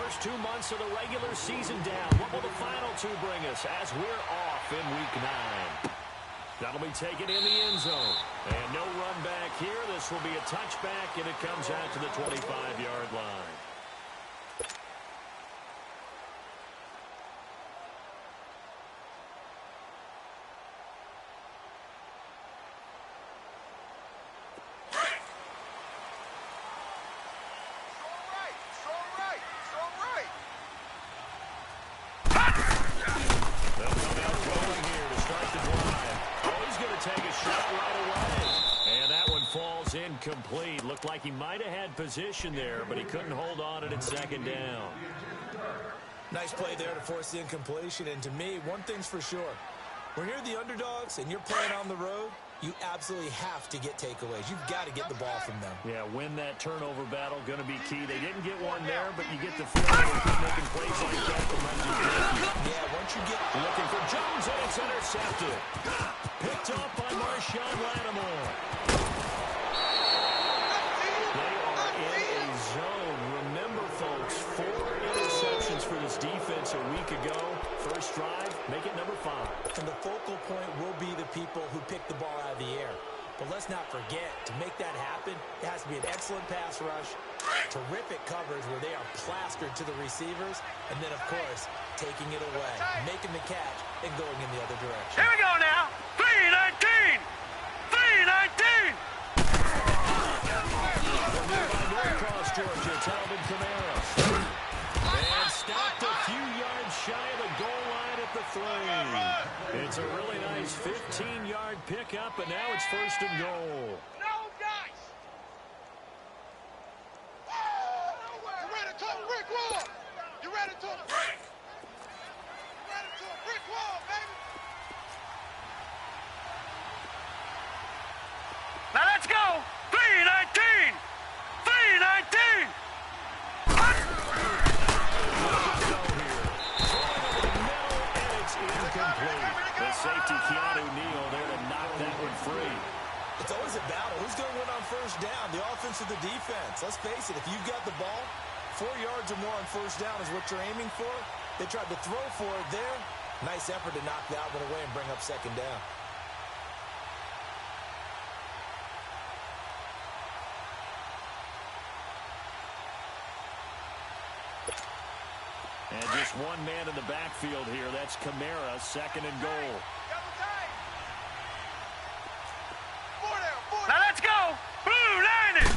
first 2 months of the regular season down. What will the final two bring us as we're off in Week 9? That'll be taken in the end zone. And no run back here. This will be a touchback, and it comes out to the 25-yard line. Incomplete. Looked like he might have had position there, but he couldn't hold on at second down. Nice play there to force the incompletion. And to me, one thing's for sure. When you're the underdogs and you're playing on the road, you absolutely have to get takeaways. You've got to get the ball from them. Yeah, win that turnover battle, going to be key. They didn't get one there, but you get the feeling they keep making plays like that. Yeah, once you get looking for Jones, and it's intercepted. Picked off by Marshawn Lattimore. They are in a zone. Remember, folks, 4 interceptions for this defense a week ago. First drive, make it number 5. And the focal point will be the people who pick the ball out of the air. But let's not forget, to make that happen, it has to be an excellent pass rush, terrific coverage where they are plastered to the receivers, and then, of course, taking it away, making the catch, and going in the other direction. Here we go now. 3-19. 3-19. Norcross, Georgia, Talbot Kamara. And stopped a few yards shy of the goal line at the 3. It's a really nice 15-yard pickup, and now it's first and goal. No dice. You ready to a brick wall? You ready to a brick? You ready to a brick wall, baby? Now let's go. 3-19. 3-19. The safety, Keanu Neal, there to knock that one free. It's always a battle. Who's going to win on first down? The offense or the defense? Let's face it, if you've got the ball, 4 yards or more on first down is what you're aiming for. They tried to throw for it there. Nice effort to knock that one away and bring up second down. And just one man in the backfield here. That's Kamara, second and goal. Now let's go. Blue Niners.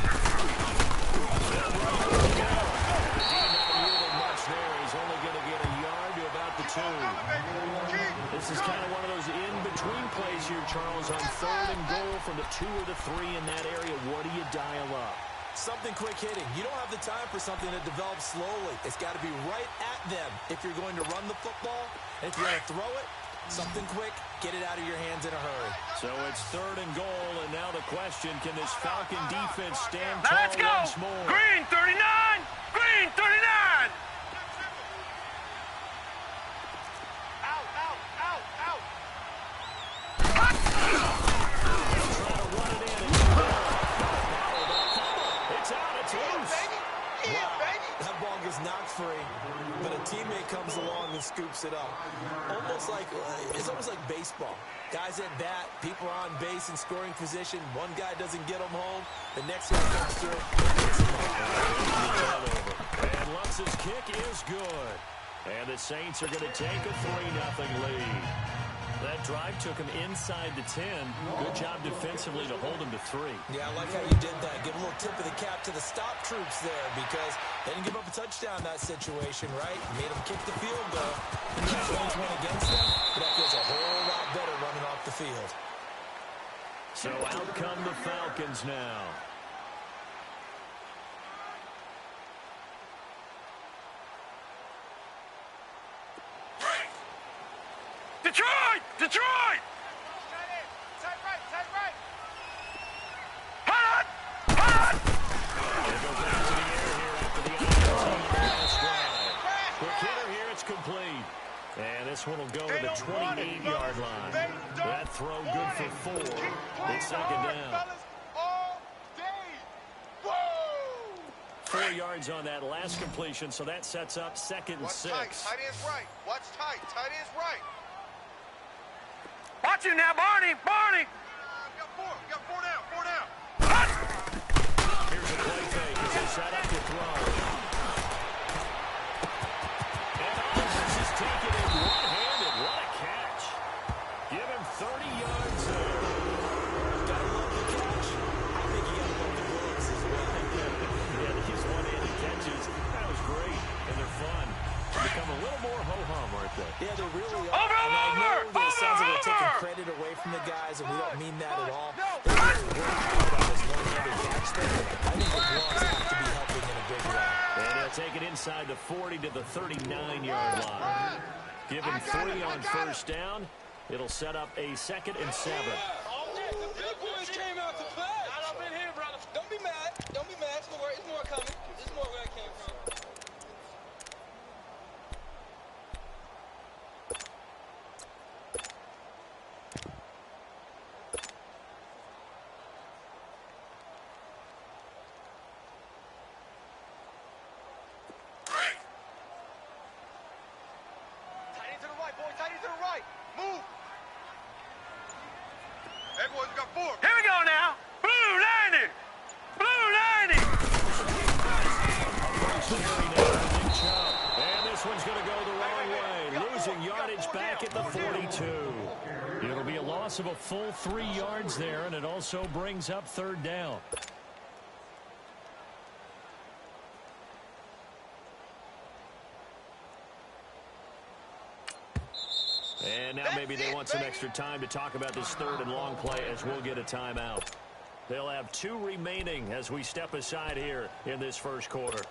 Much there. He's only going to get a yard to about the 2. This is kind of one of those in-between plays here, Charles, on third and goal from the 2 or the 3 in that area. What do you dial up? Something quick hitting. You don't have the time for something that develops slowly. It's got to be right at them if you're going to run the football. And if you're going to throw it, something quick, get it out of your hands in a hurry. So it's third and goal, and now the question, can this Falcon defense stand now tall let's go. once more? Green 39. Green 39. Out, out, out, out. That ball gets knocked free, but a teammate comes along and scoops it up. It's almost like baseball. Guys at bat, people are on base in scoring position. One guy doesn't get them home. The next guy comes through. And Lutz's kick is good. And the Saints are going to take a 3-0 lead. That drive took him inside the 10. Good job defensively to hold him to 3. Yeah, I like how you did that. Give a little tip of the cap to the stop troops there because they didn't give up a touchdown in that situation, right? Made them kick the field goal. And the Saints went against them, but that feels a whole lot better running off the field. So out come the Falcons now. Detroit! Detroit! Take right, take right. Hot! Hot! They go back to the air here after the last drive. Quick hitter here, it's complete. And this one will go to the 28-yard line. That throw good for 4. It's second down. 4 yards on that last completion, so that sets up 2nd and 6. Watch tight. Tight end's right. Watch tight. Tight end's right. Watch him now, Barney. Barney. Got four down. 4 down. Here's a play fake as they set up to throw. And Moses is taken in one-handed. What a catch. Give him 30 yards there. Gotta love the catch. I think you gotta love the gloves as well. Yeah, these one-handed catches, that was great, and they're fun. They become a little more ho-hum, aren't they? Yeah, they really are. Over, and I know that it sounds like over, they're taking over. credit away from the guys, and we don't mean that at all. They're really working hard on this one-handed catch thing. I think the gloves have to be helping in a big way. And he'll take it inside the 40 to the 39-yard line. Give him 3 on first down. It'll set up a 2nd and 7. The big boys came out to play. Not up in here, brother. Don't be mad. Don't be mad. It's more coming. It's more where I came from. Tight end to the right, boys. Tight end to the right. Move. Hey, boys, we got 4. Here we go now. Blue 90. Blue 90. And this one's going to go the wrong way, losing yardage back at the 42. It'll be a loss of a full 3 yards there, and it also brings up 3rd down. And now maybe they want some extra time to talk about this 3rd and long play as we'll get a timeout. They'll have 2 remaining as we step aside here in this first quarter.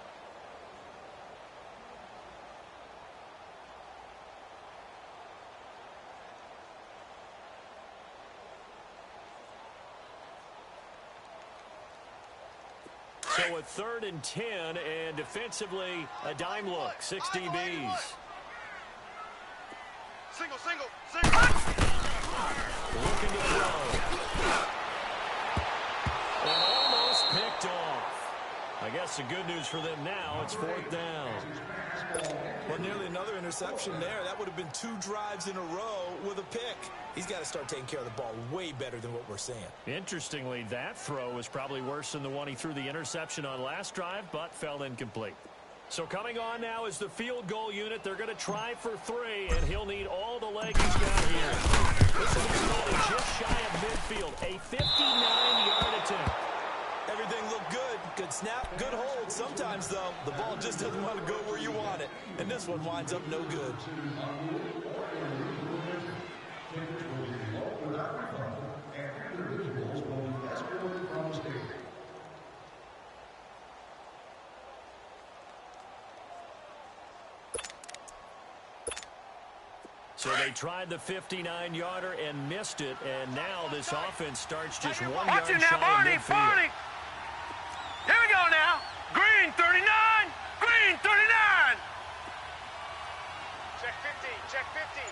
So a 3rd and 10, and defensively a dime look, 6 DBs. Single. Looking to throw. And almost picked off. I guess the good news for them now, it's 4th down. Well, nearly another interception there. That would have been 2 drives in a row with a pick. He's got to start taking care of the ball way better than what we're seeing. Interestingly, that throw was probably worse than the one he threw the interception on last drive, but fell incomplete. So coming on now is the field goal unit. They're going to try for 3, and he'll need all the leg he's got here. This will be stolen just shy of midfield. A 59-yard attempt. Everything looked good. Good snap, good hold. Sometimes, though, the ball just doesn't want to go where you want it. And this one winds up no good. So they tried the 59-yarder and missed it, and now this offense starts just 1 yard Watch him now, shy Barney. of midfield. Barney. Here we go now. Green 39. Green 39. Check 50. Check 50.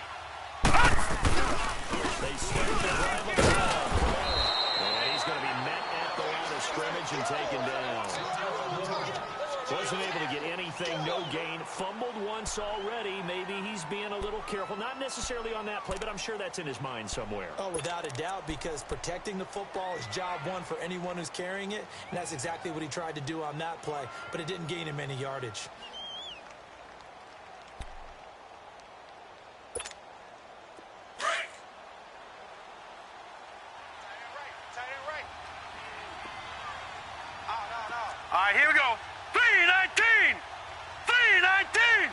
They start the drive of the ball. And he's going to be met at the line of scrimmage and taken down. Wasn't able to get anything, no gain. Fumbled once already. Maybe he's being a little careful. Not necessarily on that play, but I'm sure that's in his mind somewhere. Oh, without a doubt, because protecting the football is job one for anyone who's carrying it. And that's exactly what he tried to do on that play, but it didn't gain him any yardage. All right, here we go. 319. 319.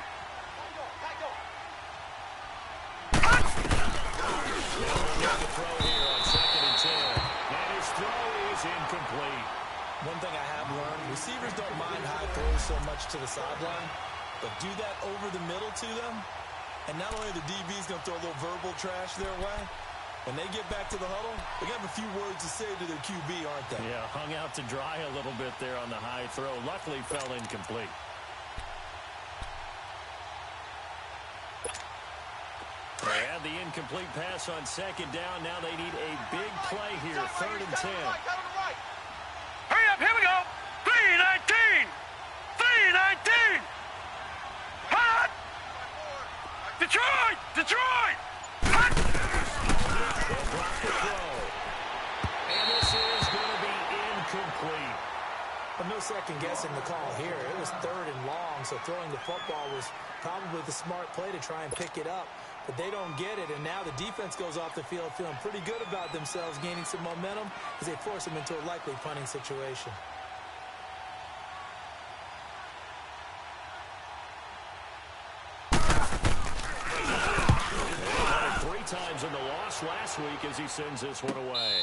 The throw here on 2nd and 10. And his throw is incomplete. One thing I have learned, receivers don't mind high throws so much to the sideline, but do that over the middle to them, and not only are the DBs going to throw a little verbal trash their way, when they get back to the huddle, they're going to have a few words to say to their QB, aren't they? Yeah, hung out to dry a little bit there on the high throw. Luckily fell incomplete. They had the incomplete pass on 2nd down. Now they need a big play here. 3rd and 10. Hurry up, here we go. 319. second-guessing the call here. It was 3rd and long, so throwing the football was probably the smart play to try and pick it up. But they don't get it, and now the defense goes off the field feeling pretty good about themselves, gaining some momentum as they force them into a likely punting situation. Three times in the loss last week as he sends this one away.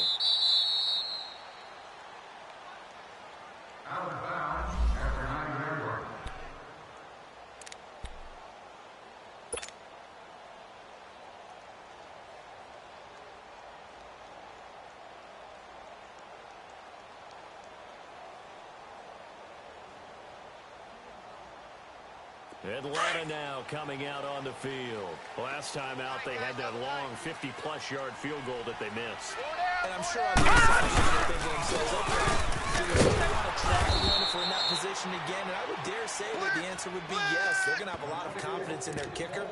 Out of bounds after 9 yards. Atlanta now coming out on the field. Last time out, they had that long 50-plus yard field goal that they missed. And I'm sure on the other side they're thinking to themselves, okay, do they really want to try one if we're in that position again? And I would dare say that the answer would be yes. They're going to have a lot of confidence in their kicker.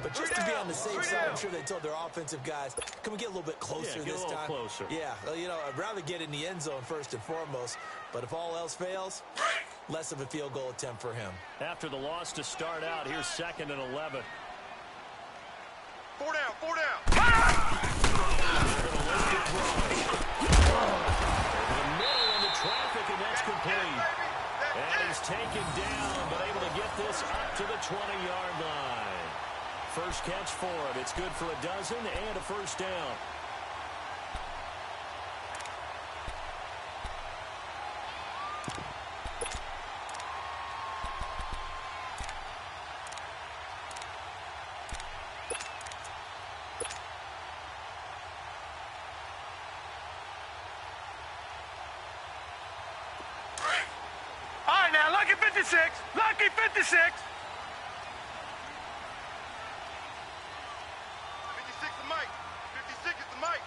But just to be on the safe side, I'm sure they told their offensive guys, can we get a little bit closer this time? Closer. Yeah, well, you know, I'd rather get in the end zone first and foremost. But if all else fails, less of a field goal attempt for him. After the loss to start out, here's 2nd and 11. 4 down, 4 down. The middle into traffic, and that's complete. And he's taken down, but able to get this up to the 20-yard line. First catch for him. It's good for a dozen and a first down. All right, now, lucky 56. Lucky 56. 56 is Mike. 56 is the Mike.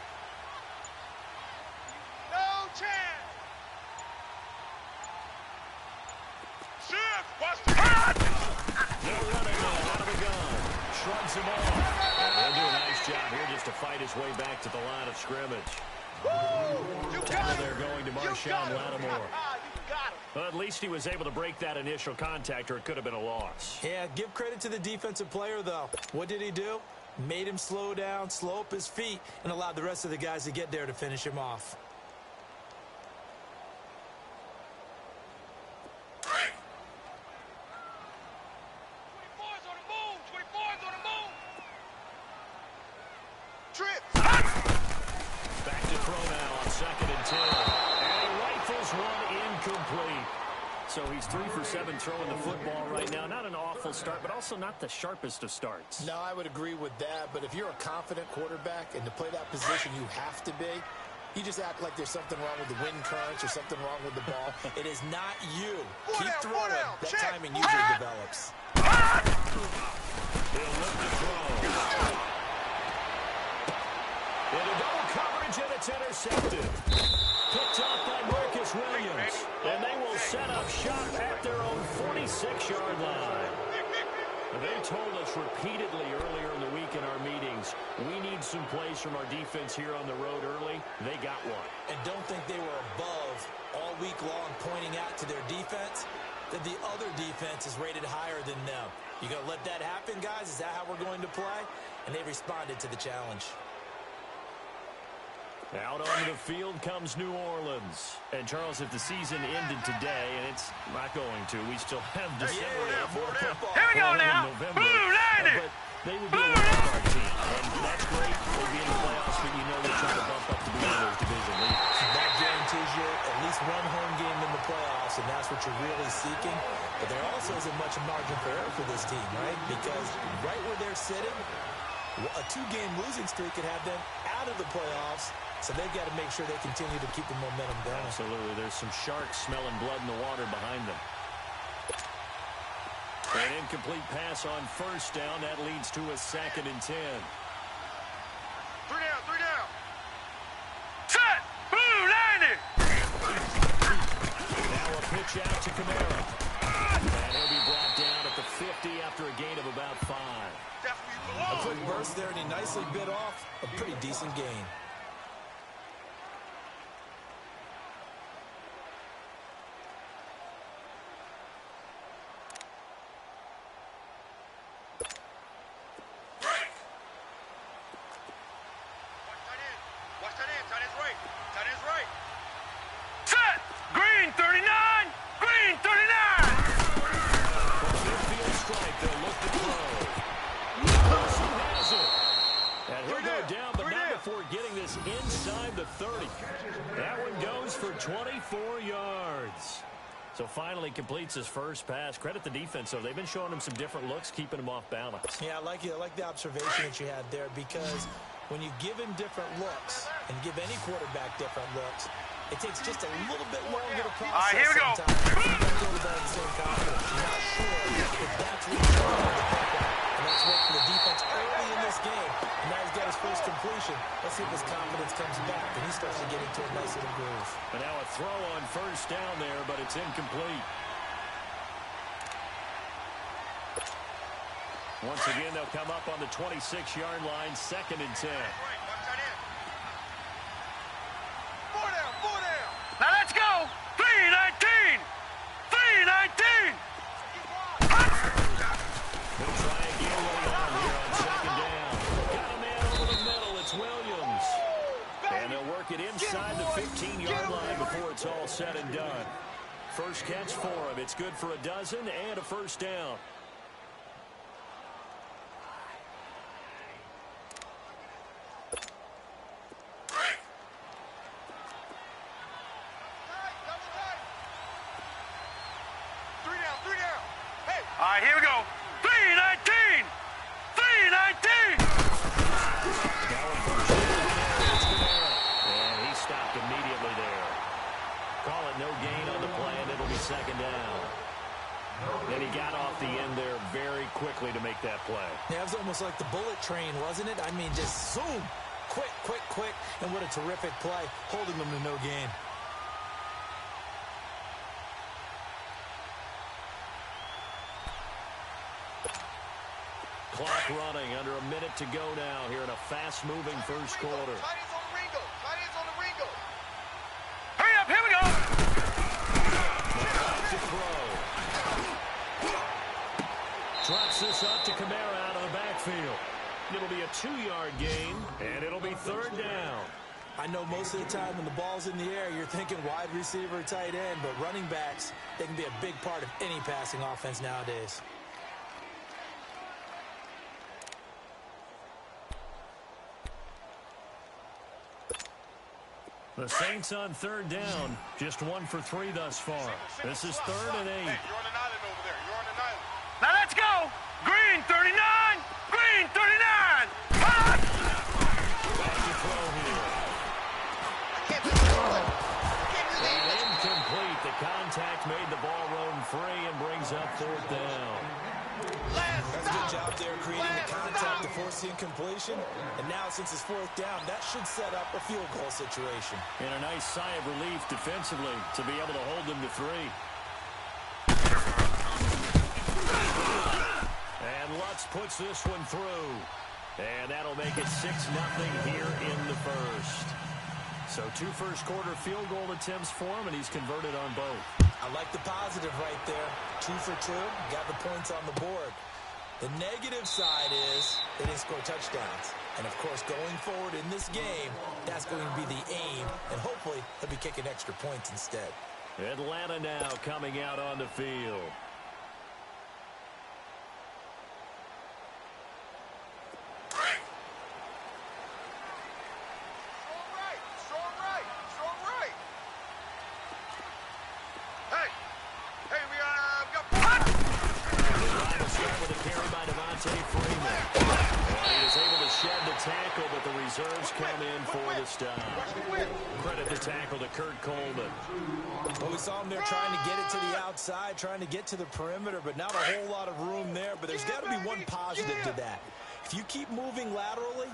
No chance. Shift. Watch the No running out of the gun. Shrugs him off. And they'll do a nice job here just to fight his way back to the line of scrimmage. Tackle there going to Marshawn Lattimore. Well, at least he was able to break that initial contact, or it could have been a loss. Yeah, give credit to the defensive player, though. What did he do? Made him slow down, slow up his feet, and allowed the rest of the guys to get there to finish him off. Back to throw now on 2nd and 10. And he rifles one incomplete. So he's 3 for 7 throwing the football right now. Not an awful start, but also not the sharpest of starts. No, I would agree with that. But if you're a confident quarterback and to play that position you have to be, you just act like there's something wrong with the wind currents or something wrong with the ball. It is not you. Four Keep down, throwing. down. That Check. timing usually develops. He'll look to throw. Into double coverage, and it's intercepted. Picked up by Marcus Williams. And they will set up shop at their own 46-yard line. They told us repeatedly earlier in the week in our meetings, we need some plays from our defense here on the road early. They got one. And don't think they were above all week long pointing out to their defense that the other defense is rated higher than them. You going to let that happen, guys? Is that how we're going to play? And they responded to the challenge. Out onto the field comes New Orleans. And, Charles, if the season ended today, and it's not going to, we still have December. Here we go now. Blue 90. But they would be a wild card team. And that's great. They'll be in the playoffs, but you know they're trying to bump up to be one of those division leaders. That guarantees you at least one home game in the playoffs, and that's what you're really seeking. But there also isn't much margin for error for this team, right? Because right where they're sitting, a 2-game losing streak could have them out of the playoffs. So they've got to make sure they continue to keep the momentum going. Absolutely. There's some sharks smelling blood in the water behind them. An incomplete pass on first down. That leads to a 2nd and 10. 3 down, 3 down. Set. Blue 90. Now a pitch out to Kamara. And he'll be brought down at the 50 after a gain of about 5. That's where you A belong. quick burst there, and he nicely bit off a pretty decent gain. Set! Green 39! Green 39! Midfield strike, they'll look to throw. He has it. And he'll go down, but not before getting this inside the 30. That one goes for 24 yards. So finally completes his first pass. Credit the defense, though. They've been showing him some different looks, keeping him off balance. Yeah, I like the observation that you had there, because when you give him different looks and give any quarterback different looks, it takes just a little bit longer to process. All right, here we go. Sometimes. You don't go to the same confidence. You're not sure if that's what he's trying to pick up. And that's worked for the defense early in this game. And now he's got his first completion. Let's see if his confidence comes back and he starts to get into a nice little groove. And now a throw on first down there, but it's incomplete. Once again, they'll come up on the 26-yard line, 2nd and 10. Now let's go! 3-19! 3-19! They'll try again early on here on 2nd down. Got a man over the middle. It's Williams. And they'll work it inside the 15-yard line before it's all said and done. First catch for him. It's good for a dozen and a first down. All right, here we go. 3-19! 3-19! And he stopped immediately there. Call it no gain on the play, and it'll be 2nd down. And he got off the end there very quickly to make that play. Yeah, it was almost like the bullet train, wasn't it? I mean, just zoom. Quick, quick, quick. And what a terrific play, holding them to no gain. Clock running, under a minute to go now here in a fast-moving first quarter. Hurry up, here we go! To throw. Drops this up to Kamara out of the backfield. It'll be a 2-yard gain, and it'll be 3rd down. I know most of the time when the ball's in the air, you're thinking wide receiver, tight end, but running backs, they can be a big part of any passing offense nowadays. The Saints on 3rd down, just 1 for 3 thus far. This is 3rd and 8. You're on an island over there. You're on an island. Now let's go! Green 39! Green 39! Back to throw here. And incomplete. The contact made the ball roam free and brings up 4th down. That's a good job there, creating the contact to force the incompletion. And now, since it's 4th down, that should set up a field goal situation. And a nice sigh of relief defensively to be able to hold them to 3. And Lutz puts this one through. And that'll make it 6-0 here in the first. So 2 first-quarter field goal attempts for him, and he's converted on both. I like the positive right there. 2 for 2, got the points on the board. The negative side is they didn't score touchdowns. And, of course, going forward in this game, that's going to be the aim. And hopefully he'll be kicking extra points instead. Atlanta now coming out on the field. Tackle, but the reserves come in for the stop. Credit the tackle to Kurt Coleman. Well, we saw him there trying to get it to the outside, trying to get to the perimeter, but not a whole lot of room there. But there's got to be one positive to that. If you keep moving laterally,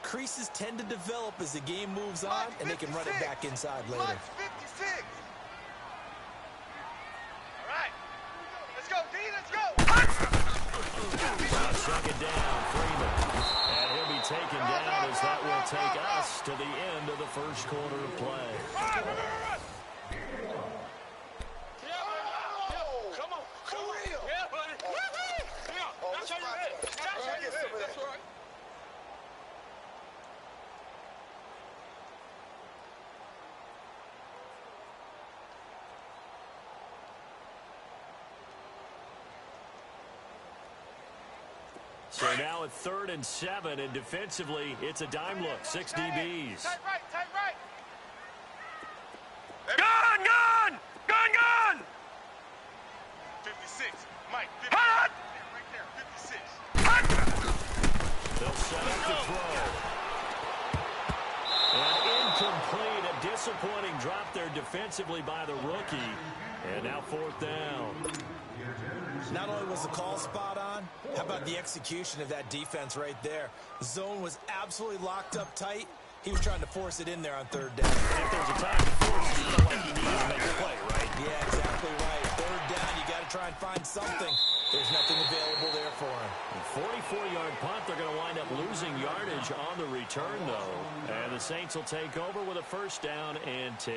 creases tend to develop as the game moves on, and they can run it back inside later. All right. Let's go, D. Let's go. Second down, Freeman. And he'll be taken down as that will take us to the end of the first quarter of play. Come on. For real. Yeah, buddy. That's how you ready. That's how you ready. That's all right. So now a 3rd and 7, and defensively, it's a dime look. 6 DBs. Tight right, tight right. Gun, gun! Gun, gun! 56. Mike, 56. Hot! Right there, 56. They'll set up to throw. And incomplete. A disappointing drop there defensively by the rookie. And now 4th down. Not only was the call spot on, how about the execution of that defense right there? The zone was absolutely locked up tight. He was trying to force it in there on 3rd down. If there's a time to force, you feel like you need to make a play, right? Yeah, exactly right. 3rd down, you got to try and find something. There's nothing available there for him. 44-yard punt. They're going to wind up losing yardage on the return, though. And the Saints will take over with a 1st down and 10.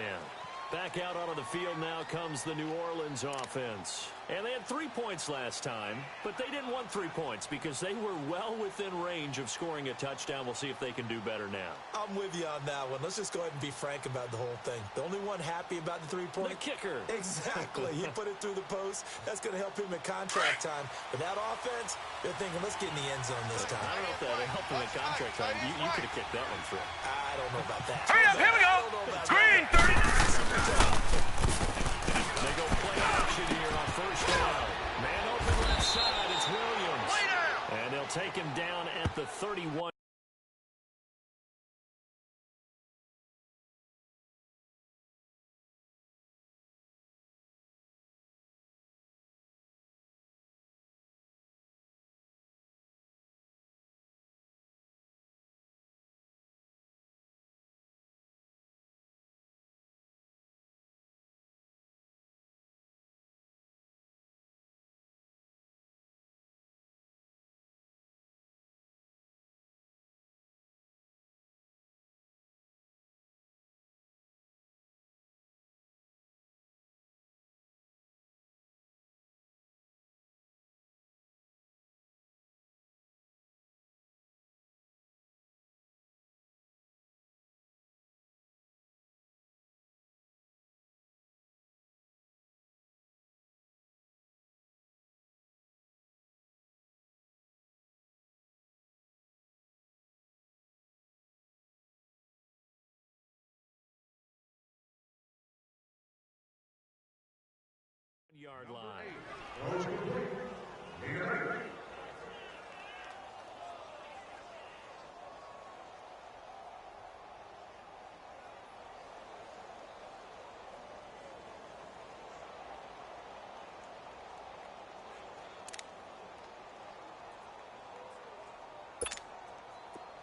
Back out onto the field now comes the New Orleans offense. And they had 3 points last time, but they didn't want 3 points because they were well within range of scoring a touchdown. We'll see if they can do better now. I'm with you on that one. Let's just go ahead and be frank about the whole thing. The only one happy about the 3-point. The kicker. Exactly. He put it through the post. That's going to help him in contract time. But that offense, they're thinking, let's get in the end zone this time. I don't know if that helped him in contract time. You could have kicked that one through. I don't know about that. Hurry up, here we go! Green, 30. They go play action here on 1st down. Man open left side, it's Williams. And they'll take him down at the 31. Yard line.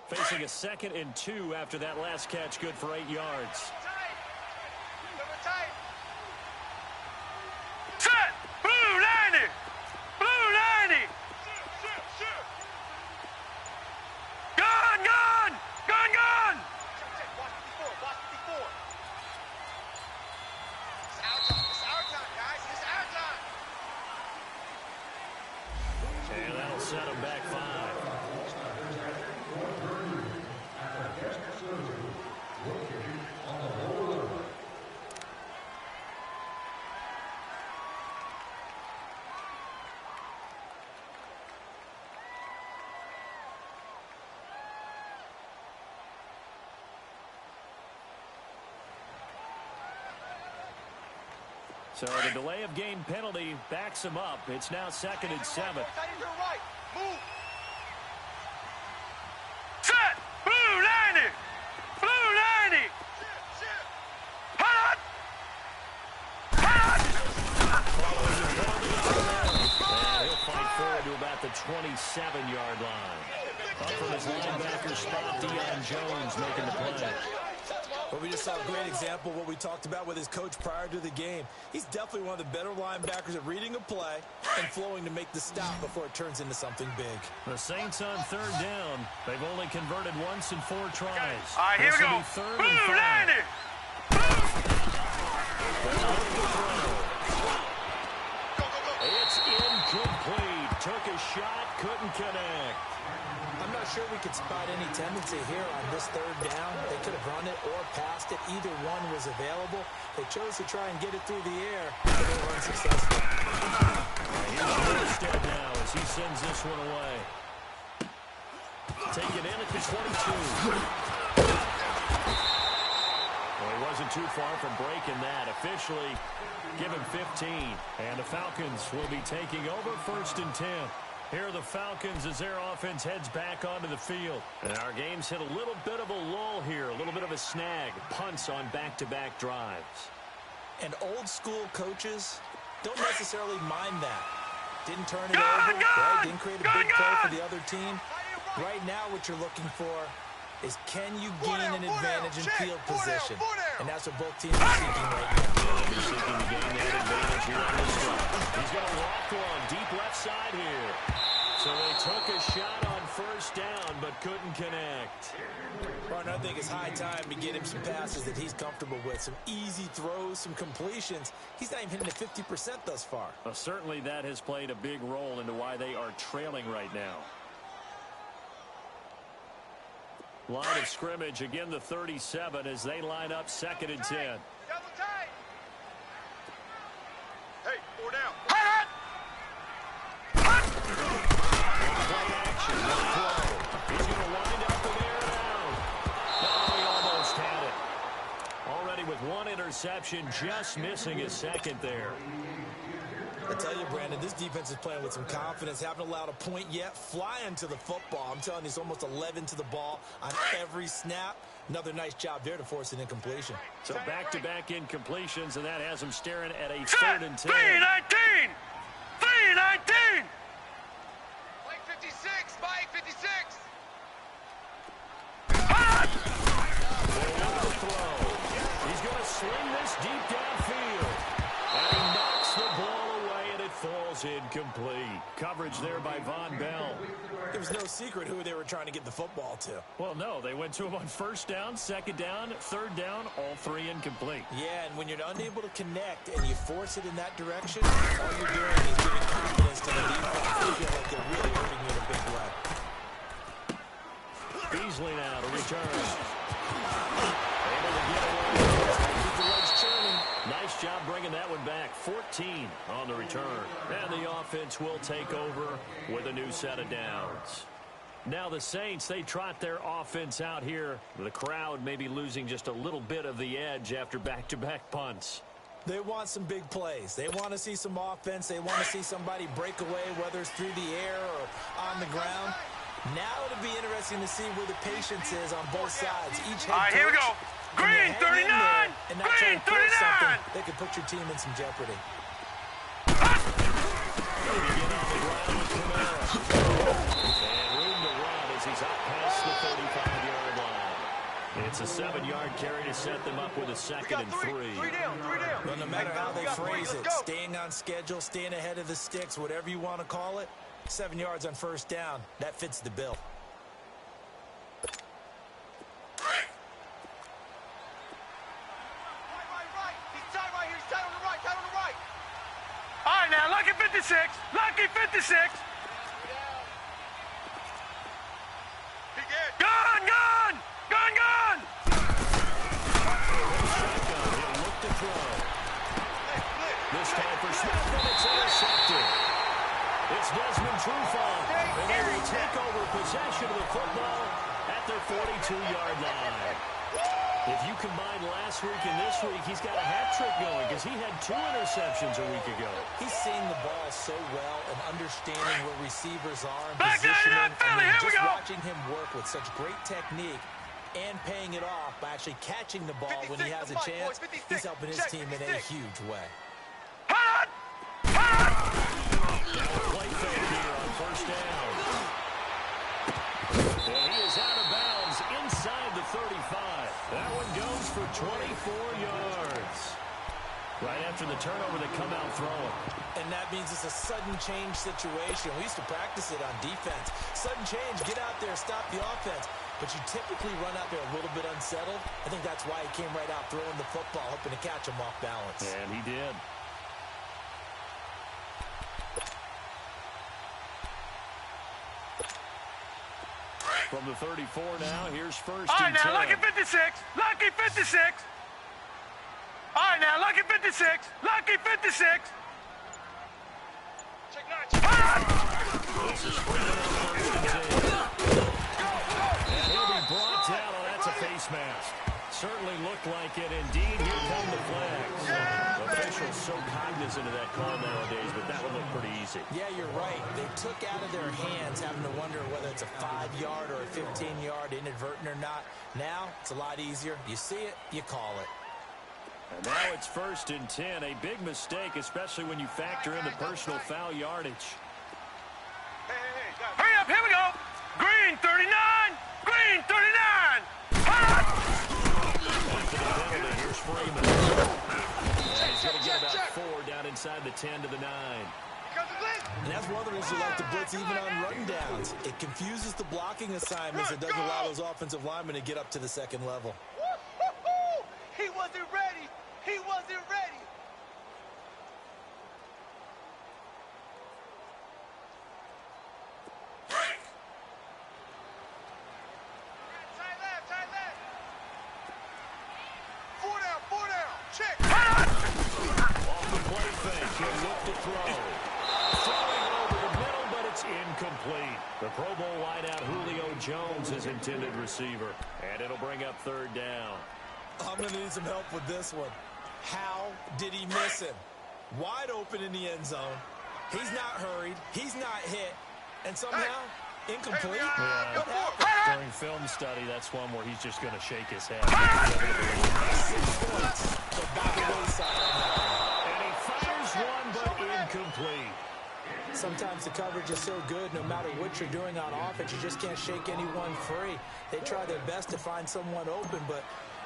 Facing a 2nd and 2 after that last catch, good for 8 yards. Set! Blue 90! Blue 90! Gun, gun! Gun, gun! Watch 54. It's our time. It's our time, guys. It's our time. And that'll set them back 5. So the delay of game penalty backs him up. It's now 2nd and 7. Tight end to the right. Move. Set! Blue 90! Blue 90! Hot! Hot! And he'll fight forward to about the 27-yard line. Up from his linebacker spot, Deion Jones making the play. But we just saw a great example of what we talked about with his coach prior to the game. He's definitely one of the better linebackers at reading a play and flowing to make the stop before it turns into something big. The Saints on 3rd down. They've only converted once in 4 tries. All right, here we go. Blue 90! It's incomplete. Took a shot, couldn't connect. I'm not sure we could spot any tendency here on this 3rd down. They could have run it or passed it. Either one was available. They chose to try and get it through the air, but they were unsuccessful. Here's Armstead now as he sends this one away. Taken in at the 22. Well, he wasn't too far from breaking that. Officially given 15. And the Falcons will be taking over 1st and 10. Here are the Falcons as their offense heads back onto the field. And our game's hit a little bit of a lull here, a little bit of a snag. Punts on back-to-back drives. And old-school coaches don't necessarily mind that. Didn't turn it over, right? Didn't create a big play for the other team. Right now what you're looking for is can you gain an advantage in field position? And that's what both teams are seeking right now. They'll be seeking to gain that advantage here on this drive. He's going to walk one deep left side here. So they took a shot on 1st down, but couldn't connect. Ron, I think it's high time to get him some passes that he's comfortable with. Some easy throws, some completions. He's not even hitting at 50% thus far. Well, certainly that has played a big role into why they are trailing right now. Line of scrimmage, again the 37 as they line up 2nd and 10. Double tight. Hey, 4 down. Play action, one throw. He's going to wind up and air it out. Oh, he almost had it. Already with 1 interception, just missing his 2nd there. I tell you, Brandon, this defense is playing with some confidence. Haven't allowed a point yet. Flying to the football. I'm telling you, it's almost 11 to the ball on every snap. Another nice job there to force an incompletion. So back-to-back incompletions, and that has him staring at a 3rd and 10. 3-19! 3-19! Mike 56, Mike 56. Throw. He's going to swing this deep downfield. And he knocks the ball away, and it falls incomplete. Coverage there by Von Bell. It was no secret who they were trying to get the football to. Well, no, they went to him on 1st down, 2nd down, 3rd down, all 3 incomplete. Yeah, and when you're unable to connect and you force it in that direction, all you're doing is giving confidence to the defense. They feel like they're really hurting you in a big way. Beasley now to return. Able to get away. Keep the legs churning. Nice job bringing that one back. 14 on the return. And the offense will take over with a new set of downs. Now the Saints, they trot their offense out here. The crowd may be losing just a little bit of the edge after back-to-back punts. They want some big plays. They want to see some offense. They want to see somebody break away, whether it's through the air or on the ground. Now it'll be interesting to see where the patience is on both sides. Each head All right, here we go. Green 39! Green 39! They could put your team in some jeopardy. He's up past the 35-yard line. It's a 7-yard carry to set them up with a 2nd and 3. 3 down, 3 down. Well, no matter how they phrase it, staying on schedule, staying ahead of the sticks, whatever you want to call it, 7 yards on 1st down, that fits the bill. Right. He's tight right here. He's tight on the right. Tight on the right. All right, now, lucky 56. Lucky 56. Gun, gun! Gun, gun! Shotgun, he'll look to throw. This time for Smith, and it's intercepted. It's Desmond Trufant, and they will take over possession of the football at their 42-yard line. If you combine last week and this week, he's got a hat trick going because he had 2 interceptions a week ago. He's seeing the ball so well and understanding where receivers are and Back positioning. Philly, here we just go. watching him work with such great technique and paying it off by actually catching the ball when he has a chance, he's helping his team in a huge way. Hot! Hot! Play fake here on 1st down. And he is out of bounds inside the 35. That one goes for 24 yards. Right after the turnover, they come out throwing. And that means it's a sudden change situation. We used to practice it on defense. Sudden change, get out there, stop the offense. But you typically run out there a little bit unsettled. I think that's why he came right out throwing the football, hoping to catch him off balance. And he did. From the 34 now, here's 1st All right, and 10. now, lucky 56. Lucky 56. All right, now, lucky 56. Lucky 56. Check 9. This is 1st and 10. face mask. Certainly looked like it. Indeed, here come the flags. Officials so cognizant of that call nowadays, but that one looked pretty easy. Yeah, you're right. They took out of their hands having to wonder whether it's a 5-yard or a 15-yard, inadvertent or not. Now, it's a lot easier. You see it, you call it. And now it's 1st and 10. A big mistake, especially when you factor in the personal foul yardage. Hurry up, here we go. Green 39, green 39. After the penalty, here's Freeman. And he's going to get about 4 down inside the 10 to the 9. And that's one of the reasons you like to blitz even on run downs. It confuses the blocking assignments and doesn't allow those offensive linemen to get up to the second level. He wasn't ready. He wasn't ready. Tight left. 4 down. Check. Off the play fake, he'll look to throw. Throwing over the middle, but it's incomplete. The Pro Bowl wideout Julio Jones is intended receiver, and it'll bring up 3rd down. I'm going to need some help with this one. How did he miss him? Wide open in the end zone. He's not hurried. He's not hit. And somehow, incomplete. Yeah. What happened? During film study, that's one where he's just going to shake his head. 6 points. So by the wayside on that one. And he fires one, but incomplete. Sometimes the coverage is so good, no matter what you're doing on offense, you just can't shake anyone free. They try their best to find someone open, but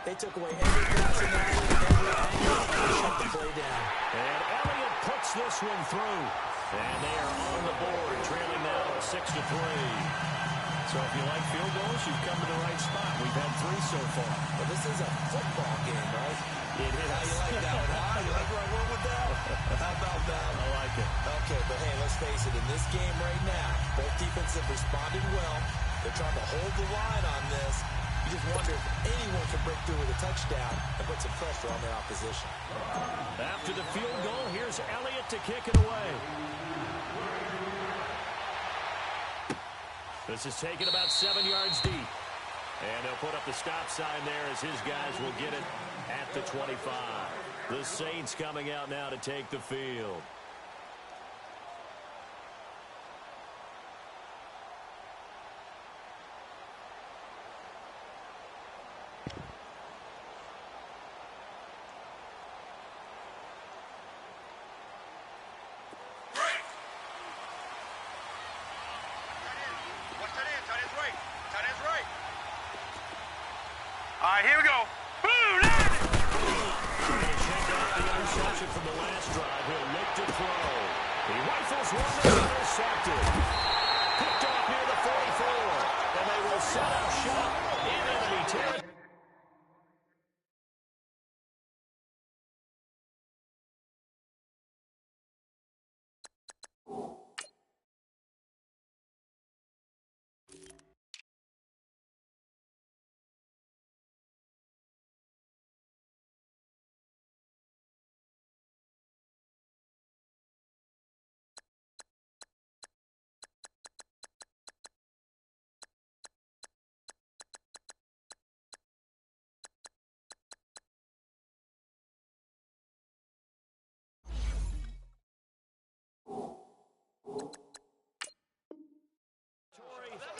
they took away every passing angle, every angle, and shut the play down. And Elliott puts this one through. And they are on the board, trailing now 6-3. So if you like field goals, you've come to the right spot. We've had 3 so far. But this is a football game, right? It is. How you like that one, huh? You like where I went with that? How about that? I like it. Okay, but hey, let's face it. In this game right now, both defenses have responded well. They're trying to hold the line on this. You just wonder if anyone can break through with a touchdown and put some pressure on their opposition. After the field goal, here's Elliott to kick it away. This is taken about 7 yards deep. And they'll put up the stop sign there as his guys will get it at the 25. The Saints coming out now to take the field. All right, here we go. Boom! Trying to check out the interception from the last drive. He'll look to throw. He rifles one that's intercepted. Picked off near the 44. And they will set up shop in enemy territory.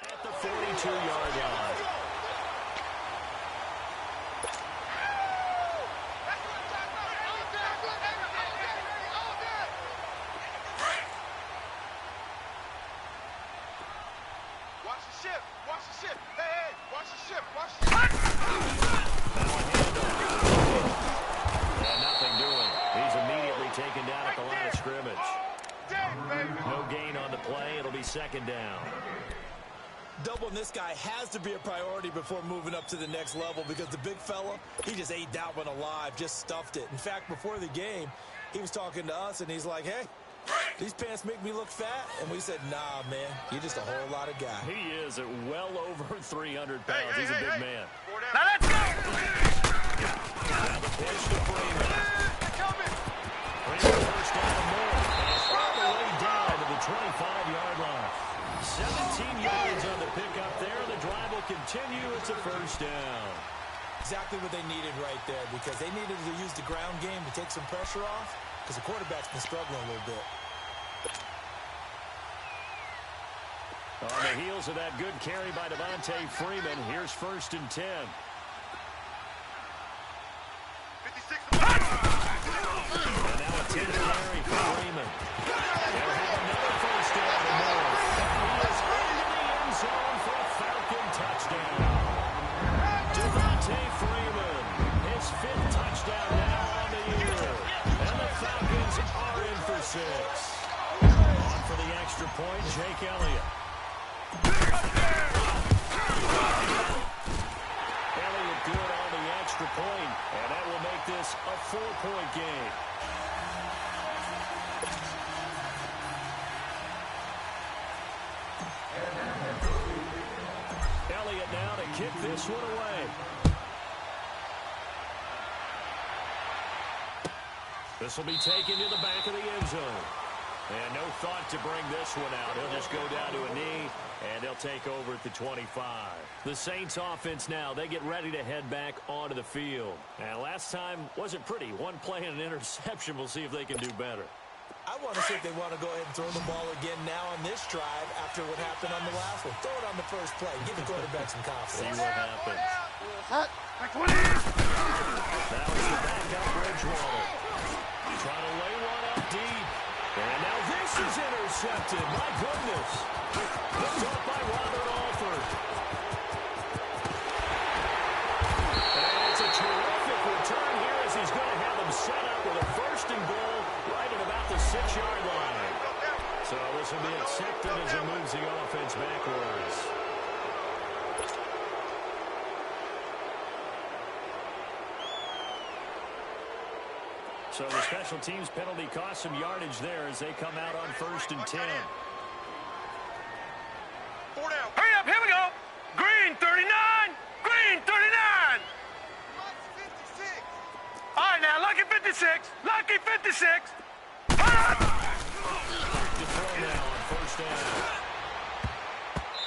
At the 42-yard line. Watch the ship. Hey, watch the ship. And nothing doing. He's immediately taken down at the line of scrimmage. No gain on the play. It'll be 2nd down. Doubling this guy has to be a priority before moving up to the next level because the big fella, he just ate that one alive, just stuffed it. In fact, before the game, he was talking to us, and he's like, hey, these pants make me look fat. And we said, nah, man, you're just a whole lot of guy. He is at well over 300 pounds. He's a big man. Now let's go! Now the pitch to Freeman. Freeman first down and more. And all the way down to the 25-yard line. 17 yards on the pickup there. The drive will continue. It's a 1st down. exactly what they needed right there because they needed to use the ground game to take some pressure off because the quarterback's been struggling a little bit. On the heels of that good carry by Devontae Freeman, here's 1st and 10. 56. And now a 10 carry for Freeman. They'll have another 1st down and more. He is into the end zone for a Falcon touchdown. Devontae Freeman, his 5th touchdown now on the year. And the Falcons are in for 6. On for the extra point, Jake Elliott. Elliott good on the extra point, and that will make this a 4-point game. Elliott now to kick this one away. This will be taken to the back of the end zone. And no thought to bring this one out. He'll just go down to a knee, and they'll take over at the 25. The Saints offense now, they get ready to head back onto the field. And last time wasn't pretty. One play and an interception. We'll see if they can do better. I want to see if they want to go ahead and throw the ball again now on this drive after what happened on the last one. Throw it on the first play. Give the quarterback some confidence. See what happens. Hut. Now it's the backup Bridgewater. Trying to lay one up deep. And now this is intercepted. My goodness. Picked up by Robert Alford. And it's a terrific return here as he's going to have them set up with a 1st and goal right at about the 6-yard line. So this will be accepted as it moves the offense backwards. So the special teams penalty cost some yardage there as they come out on 1st and 10. 4 down. Hurry up, here we go. Green 39. Green 39. Mike's 56. All right, now, Lucky 56. Lucky 56. To throw now on 1st down.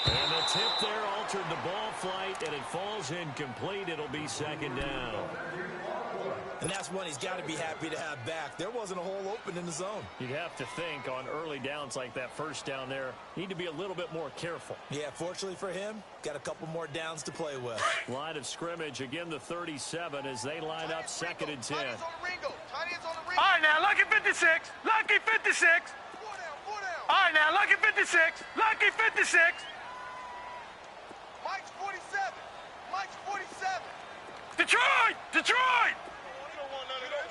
And the tip there altered the ball flight, and it falls incomplete. It'll be 2nd down. And that's one he's got to be happy to have back. There wasn't a hole open in the zone. You'd have to think on early downs like that 1st down there, need to be a little bit more careful. Yeah, fortunately for him, got a couple more downs to play with. Line of scrimmage, again the 37 as they line up 2nd and 10. Tight ends on the Ringo. Tight ends on the All Ringo. right, now, Lucky 56. Lucky 56. 4 down. 4 down. All right, now, Lucky 56. Lucky 56. Mike's 47. Mike's 47. Detroit! Detroit! You don't want none of that.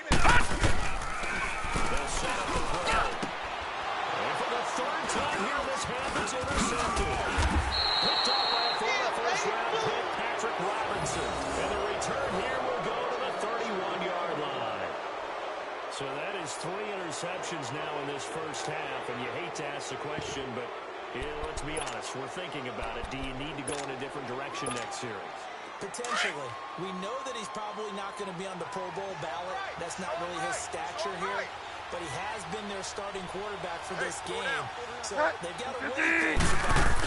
They'll set up the play. And for the 3rd time here, this half is intercepted. Picked up by a former 1st-round pick, Patrick Robinson. And the return here will go to the 31-yard line. So that is 3 interceptions now in this 1st half. And you hate to ask the question, but let's be honest. We're thinking about it. Do you need to go in a different direction next series? Potentially. We know that he's probably not going to be on the Pro Bowl ballot. That's not really his stature here. But he has been their starting quarterback for this game. So they've got to weigh things about it.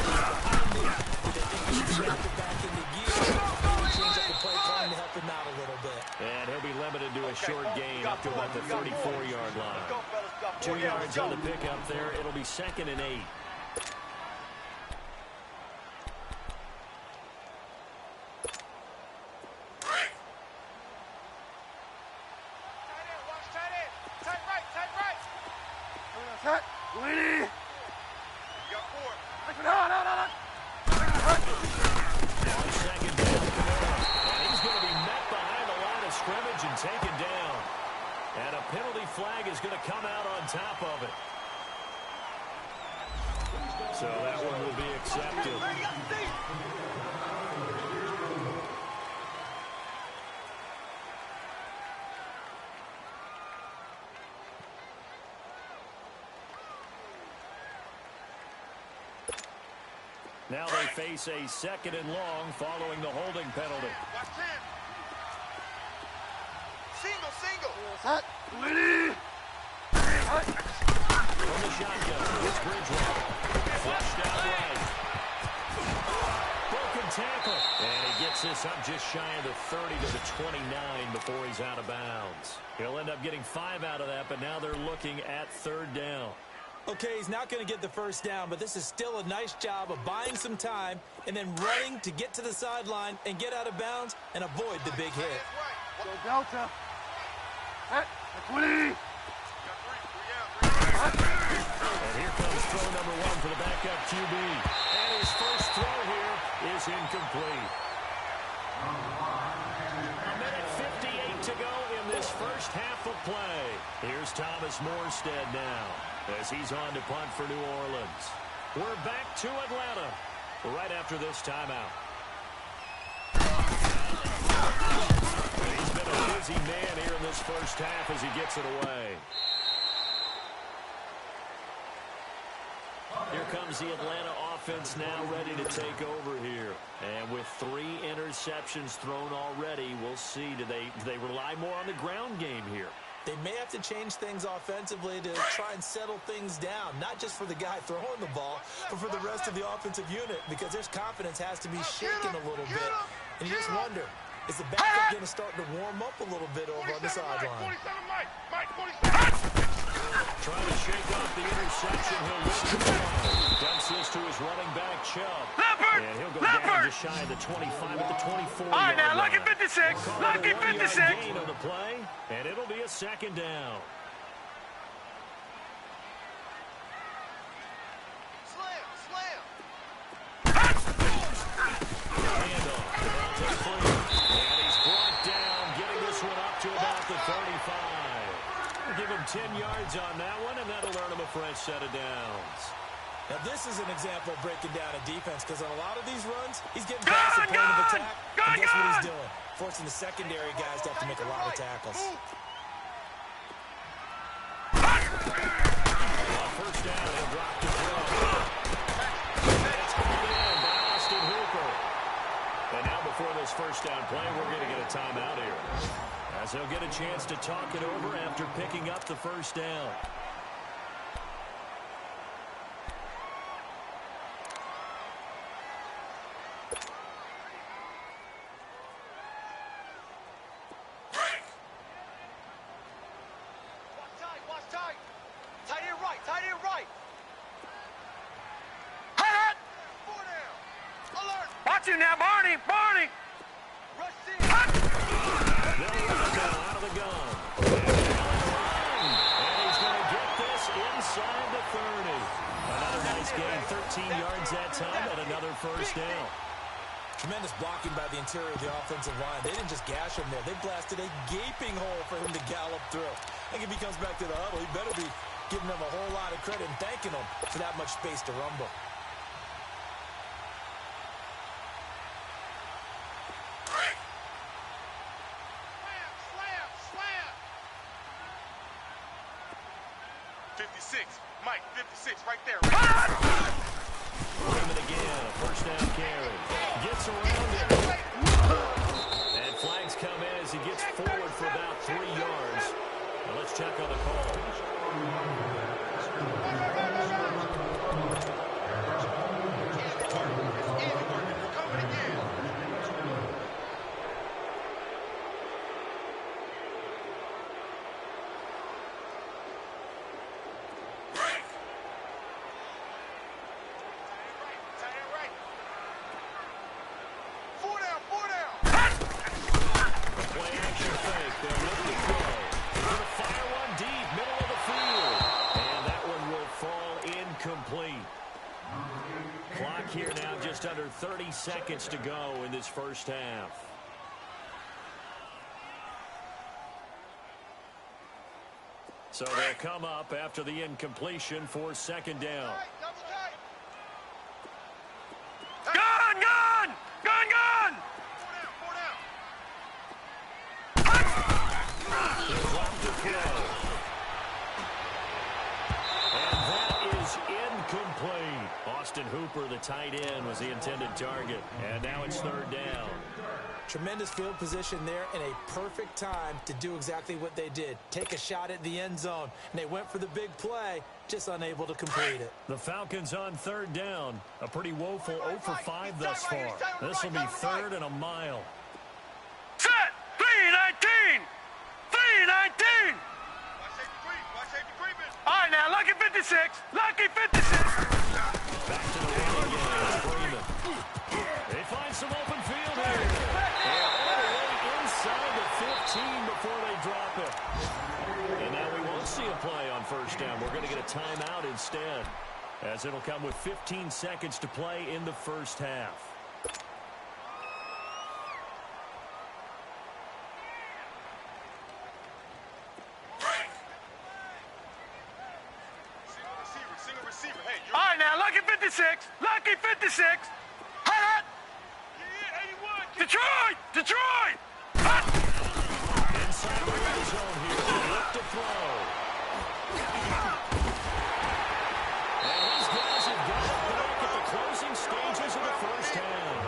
They think he should snap it back into gear. Maybe change up the play calling to help him out a little bit. And he'll be limited to a short gain up to about the 34-yard line. 2 yards on the pickup there. It'll be 2nd and 8. Winnie! You got 4. On 2nd down, and he's going to be met behind the line of scrimmage and taken down. And a penalty flag is going to come out on top of it. So that one will be accepted. Now they face a 2nd and long following the holding penalty. Watch 10. Single. From the shotgun, it's Bridgewater. Flushed out right. Broken tackle. And he gets this up just shy of the 30 to the 29 before he's out of bounds. He'll end up getting 5 out of that, but now they're looking at 3rd down. Okay, he's not going to get the first down, but this is still a nice job of buying some time and then running to get to the sideline and get out of bounds and avoid the big hit. Go Delta. Hey, 20. And here comes throw number 1 for the backup QB. And his first throw here is incomplete. A minute 58 to go in this first half of play. Here's Thomas Morstead now as he's on to punt for New Orleans. We're back to Atlanta right after this timeout. He's been a busy man here in this first half as he gets it away. Here comes the Atlanta offense now ready to take over here. And with 3 interceptions thrown already, we'll see. Do they rely more on the ground game here? They may have to change things offensively to try and settle things down, not just for the guy throwing the ball, but for the rest of the offensive unit, because their confidence has to be shaken a little bit. And you just wonder, is the backup going to start to warm up a little bit over on the sideline? Trying to shake off the interception. He'll win the ball. Dumps this to his running back, Chubb. Leopard! And he'll go down just shy of the 25 at the 24. All right, now, lucky 56. Lucky 56. Gain on the play, and it'll be a 2nd down. Slam. Handoff. Devontae Freeman. And he's brought down, getting this one up to about the 35. We'll give him 10 yards on that one, and that'll earn him a fresh set of downs. Now, this is an example of breaking down a defense, because on a lot of these runs, he's getting past the point of attack, and guess what he's doing? Forcing the secondary guys to have to make a lot of tackles. First down, he'll drop to throw. That's called in by Austin Hooper. And now before this first down play, we're going to get a timeout here, as he'll get a chance to talk it over after picking up the first down. Tight end right. Hut! 4 down. Alert. Watch him now, Barney. Rush in. They'll run it down out of the gun. And he's going to get this inside the 30. Another nice gain, 13 yards that time, and another first down. Tremendous blocking by the interior of the offensive line. They didn't just gash him there. They blasted a gaping hole for him to gallop through. I think if he comes back to the huddle, he better be giving them a whole lot of credit and thanking them for that much space to rumble. Slam. 56. Mike, 56 right there. Freeman again, a first down carry. Gets around it. And flags come in as he gets forward for about 3 yards. Now let's check on the call. Clock here now, just under 30 seconds to go in this first half. So they'll come up after the incompletion for 2nd down. Gun! 4 down. He'll drop to throw. And that is incomplete. Austin Hooper, the tight end, was the intended target. And now it's 3rd down. Tremendous field position there and a perfect time to do exactly what they did. Take a shot at the end zone. And they went for the big play, just unable to complete it. The Falcons on third down. A pretty woeful 0 for 5 thus far. This will be third and a mile. Set! 3-19! 3-19! All right, now, lucky 56. Lucky 56. Back to the running game. Freeman. They find some open field here. They're all the way inside the 15 before they drop it. And now we won't see a play on first down. We're going to get a timeout instead, as it'll come with 15 seconds to play in the first half. All right, now, lucky 56. Lucky 56. Hut! Detroit! Detroit! Hut! Inside the red zone here. Look to throw. And these guys have got it back at the closing stages of the first half.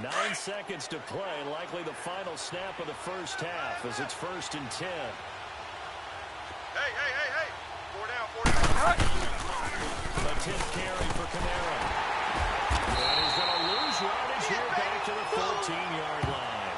Nine seconds to play, likely the final snap of the first half as it's 1st and 10. Hey. 4 down. A 10th carry for Kamara. And he's going to lose yardage here back to the 14-yard line.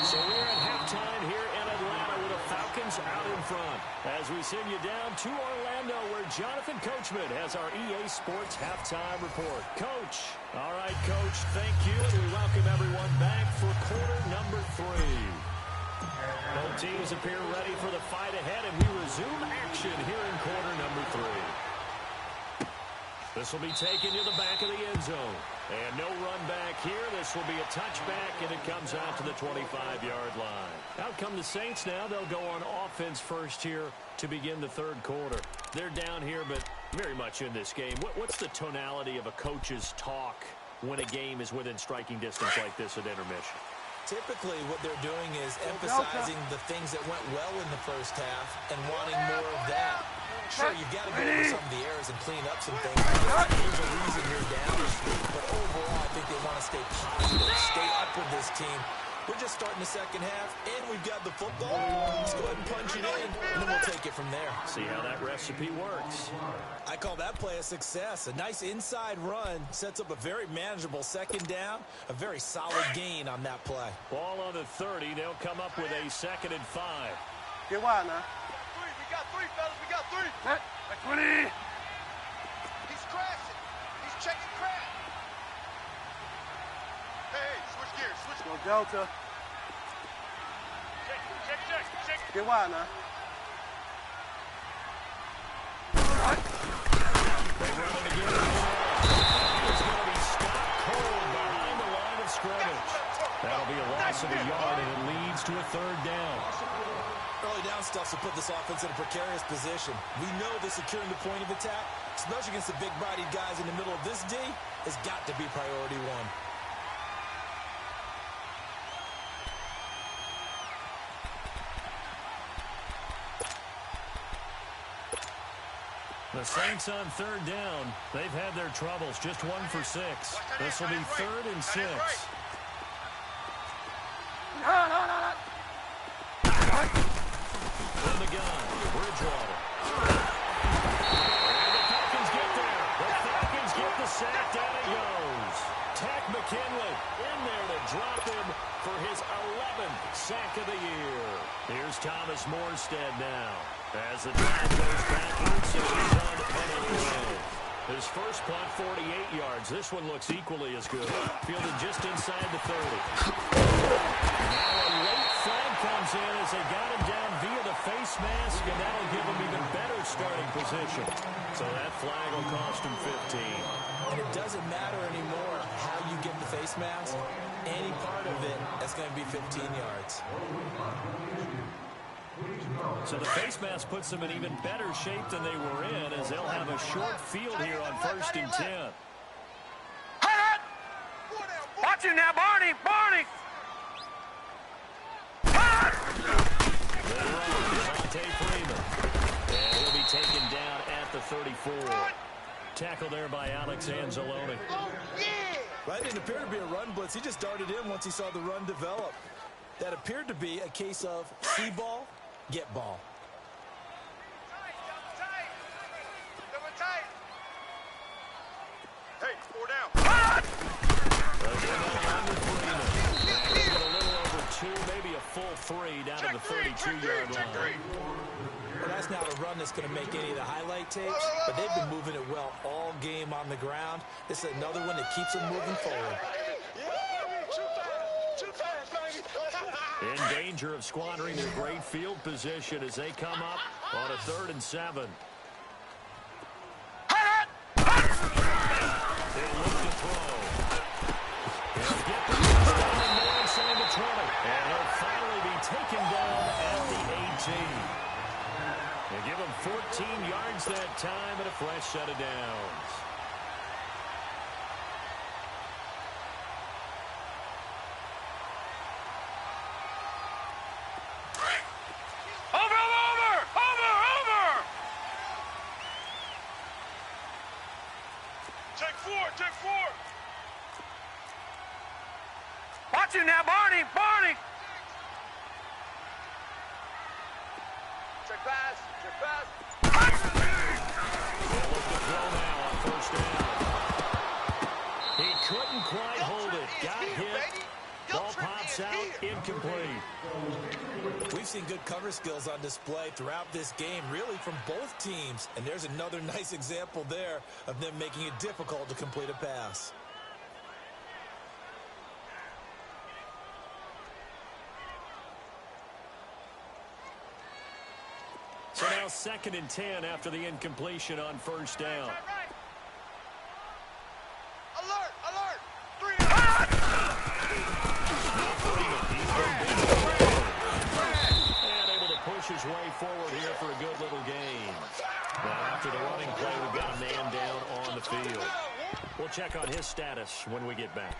So we're at halftime here in Atlanta with the Falcons out in front. As we send you down to Orlando, where Jonathan Coachman has our EA Sports halftime report. Coach. All right, Coach, thank you, and we welcome everyone back for quarter number 3. Both teams appear ready for the fight ahead, and we resume action here in quarter number 3. This will be taken to the back of the end zone. And no run back here. This will be a touchback, and it comes out to the 25-yard line. Out come the Saints now. They'll go on offense first here to begin the third quarter. They're down here, but very much in this game. What's the tonality of a coach's talk when a game is within striking distance like this at intermission? Typically, what they're doing is emphasizing the things that went well in the first half and wanting more of that. Sure, you've got to go over some of the errors and clean up some things. There's a reason you're down. But overall, I think they want to stay positive, stay up with this team. We're just starting the second half, and we've got the football. Let's go ahead and punch it in, and then we'll take it from there. See how that recipe works. I call that play a success. A nice inside run sets up a very manageable second down, a very solid gain on that play. Ball on the 30. They'll come up with a 2nd and 5. Get wide now. We got 3, fellas. We got 3. Set. 20. He's crashing. He's checking crash. Hey, switch gears. Switch. Go Delta. Check. Get wide now. They run it again. It's going to be stopped cold behind the line of scrimmage. That'll be a loss of a yard, and it leads to a 3rd down. Early down stuff will put this offense in a precarious position. We know that securing the point of attack, especially against the big-bodied guys in the middle of this D, has got to be priority 1. The Saints on 3rd down. They've had their troubles. Just 1 for 6. This will be 3rd and 6. From the gun, Bridgewater. And the Falcons get there. The Falcons get the sack. Down it goes. Tack McKinley in there to drop him for his 11th sack of the year. Here's Thomas Morstead now. As the drive goes backwards, so he's on to punt it away. His first punt, 48 yards. This one looks equally as good. Fielded just inside the 30. Now a late flag comes in as they got him down via the face mask, and that'll give him even better starting position. So that flag will cost him 15. And it doesn't matter anymore how you get the face mask. Any part of it, that's going to be 15 yards. So the face mask puts them in even better shape than they were in, as they'll have a short field here on 1st and 10. Hut! Watch it now, Barney! Barney! Hut! They run Devontae Freeman. And he'll be taken down at the 34. Tackle there by Alex Anzalone. That didn't appear to be a run blitz. He just darted in once he saw the run develop. That appeared to be a case of see ball, get ball. Hey, 4 down. A little over 2, maybe a full 3 down to the 32-yard line. Well, that's not a run that's going to make any of the highlight tapes, but they've been moving it well all game on the ground. This is another one that keeps them moving forward. In danger of squandering their great field position as they come up on a 3rd and 7. They look to throw. He'll get the touchdown and more inside the 20. And he'll finally be taken down at the 18. They give him 14 yards that time and a fresh set of downs. Take 4. Watch him now, Barney. Check pass. They'll look to throw now on 1st down. He couldn't quite hold it. Got hit. Ball pops out. Incomplete. We've seen good cover skills on display throughout this game, really from both teams. And there's another nice example there of them making it difficult to complete a pass. So now 2nd and 10 after the incompletion on 1st down. Alert! 3 And able to push his way forward here for a good little gain. Now after the running play, we've got a man down on the field. We'll check on his status when we get back.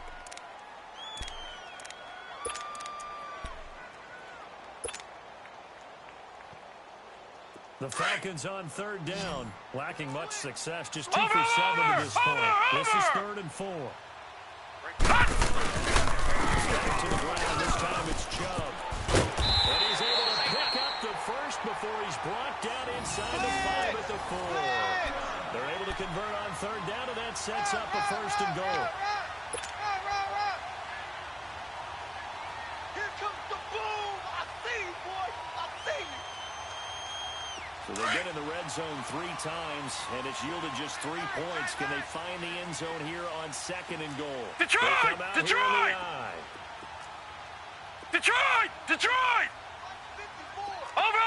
The Falcons on 3rd down, lacking much success, just 2 for 7 to this point. This is 3rd and 4. Back to the ground, this time it's Chubb. And he's able to pick up the first before he's brought down inside the 5 at the 4. They're able to convert on 3rd down, and that sets up a 1st and goal. Here comes the boom! I see you, boy! I see you! So they get in the red zone 3 times, and it's yielded just 3 points. Can they find the end zone here on 2nd and goal? Detroit! Detroit! Over!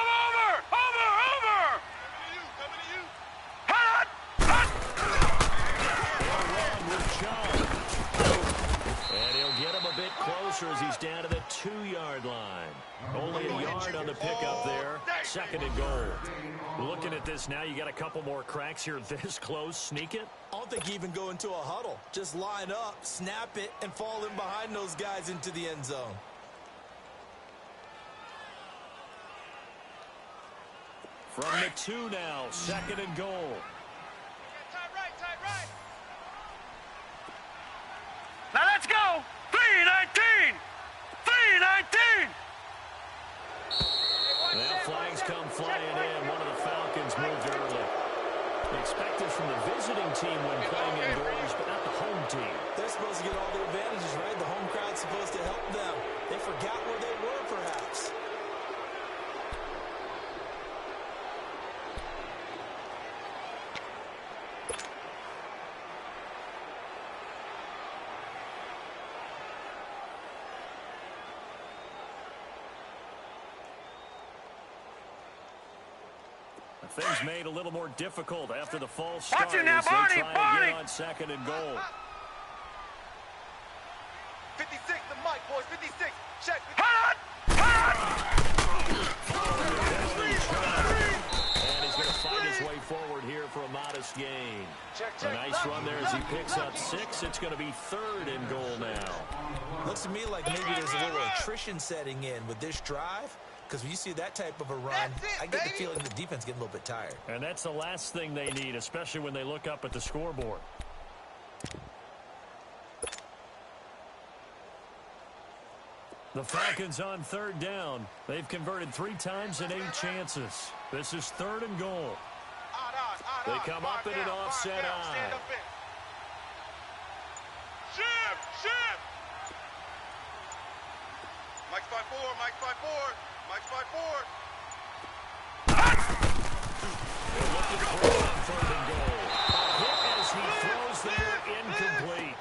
Coming to you! Hot! They'll run with Chubb. And he'll get him a bit closer as he's down to the 2-yard line. Only a yard on the pickup there. 2nd and goal. Looking at this now, you got a couple more cracks here this close. Sneak it? I don't think you even go into a huddle. Just line up, snap it, and fall in behind those guys into the end zone. From the 2 now, 2nd and goal. Tight right! Now let's go! 3-19! Well, flags come flying in. One of the Falcons moved early. Expected from the visiting team when playing indoors, but not the home team. They're supposed to get all the advantages, right? The home crowd's supposed to help them. They forgot where they were, perhaps. Things made a little more difficult after the false start. Watch it now, as they Barney, try Barney. to get on 2nd and goal. 56, the mic, boys, 56. Check. Hot! And he's going to find his way forward here for a modest gain. A nice run there as he picks up 6. It's going to be 3rd and goal now. Looks to me like maybe there's a little attrition setting in with this drive. because when you see that type of a run, I get the feeling the defense getting a little bit tired. And that's the last thing they need, especially when they look up at the scoreboard. The Falcons on third down. They've converted 3 times in 8 chances. This is 3rd and goal. They come up in an offset eye. Shift! Mike's 5-4, Mike's 5-4, Mike's 5-4. They're looking for it on 3rd and goal. A hit as he throws there, incomplete.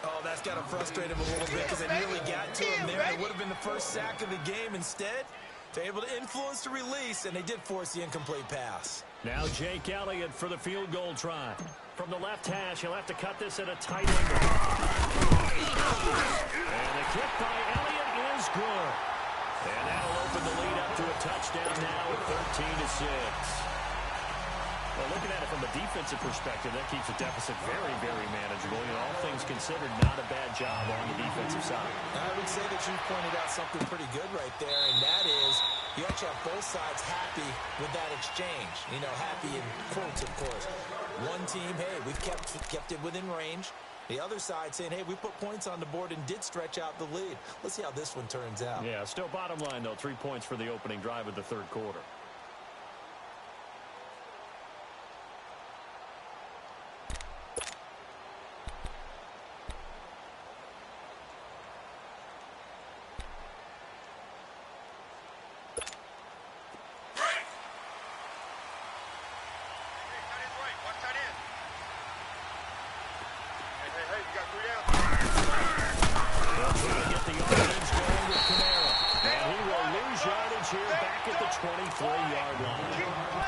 Oh, that's got to frustrate him a little bit because they nearly got to him there. It would have been the first sack of the game. Instead, they're able to influence the release, and they did force the incomplete pass. Now Jake Elliott for the field goal try. From the left hash, he'll have to cut this at a tight angle. And the kick by Elliott is good. And that'll open the lead up to a touchdown now at 13-6. Well, looking at it from a defensive perspective, that keeps the deficit very, very manageable. You know, all things considered, not a bad job on the defensive side. I would say that you pointed out something pretty good right there, and that is you actually have both sides happy with that exchange. You know, happy in quotes, of course. One team, hey, we've kept it within range. The other side saying, hey, we put points on the board and did stretch out the lead. Let's see how this one turns out. Yeah, still bottom line, though, 3 points for the opening drive of the 3rd quarter.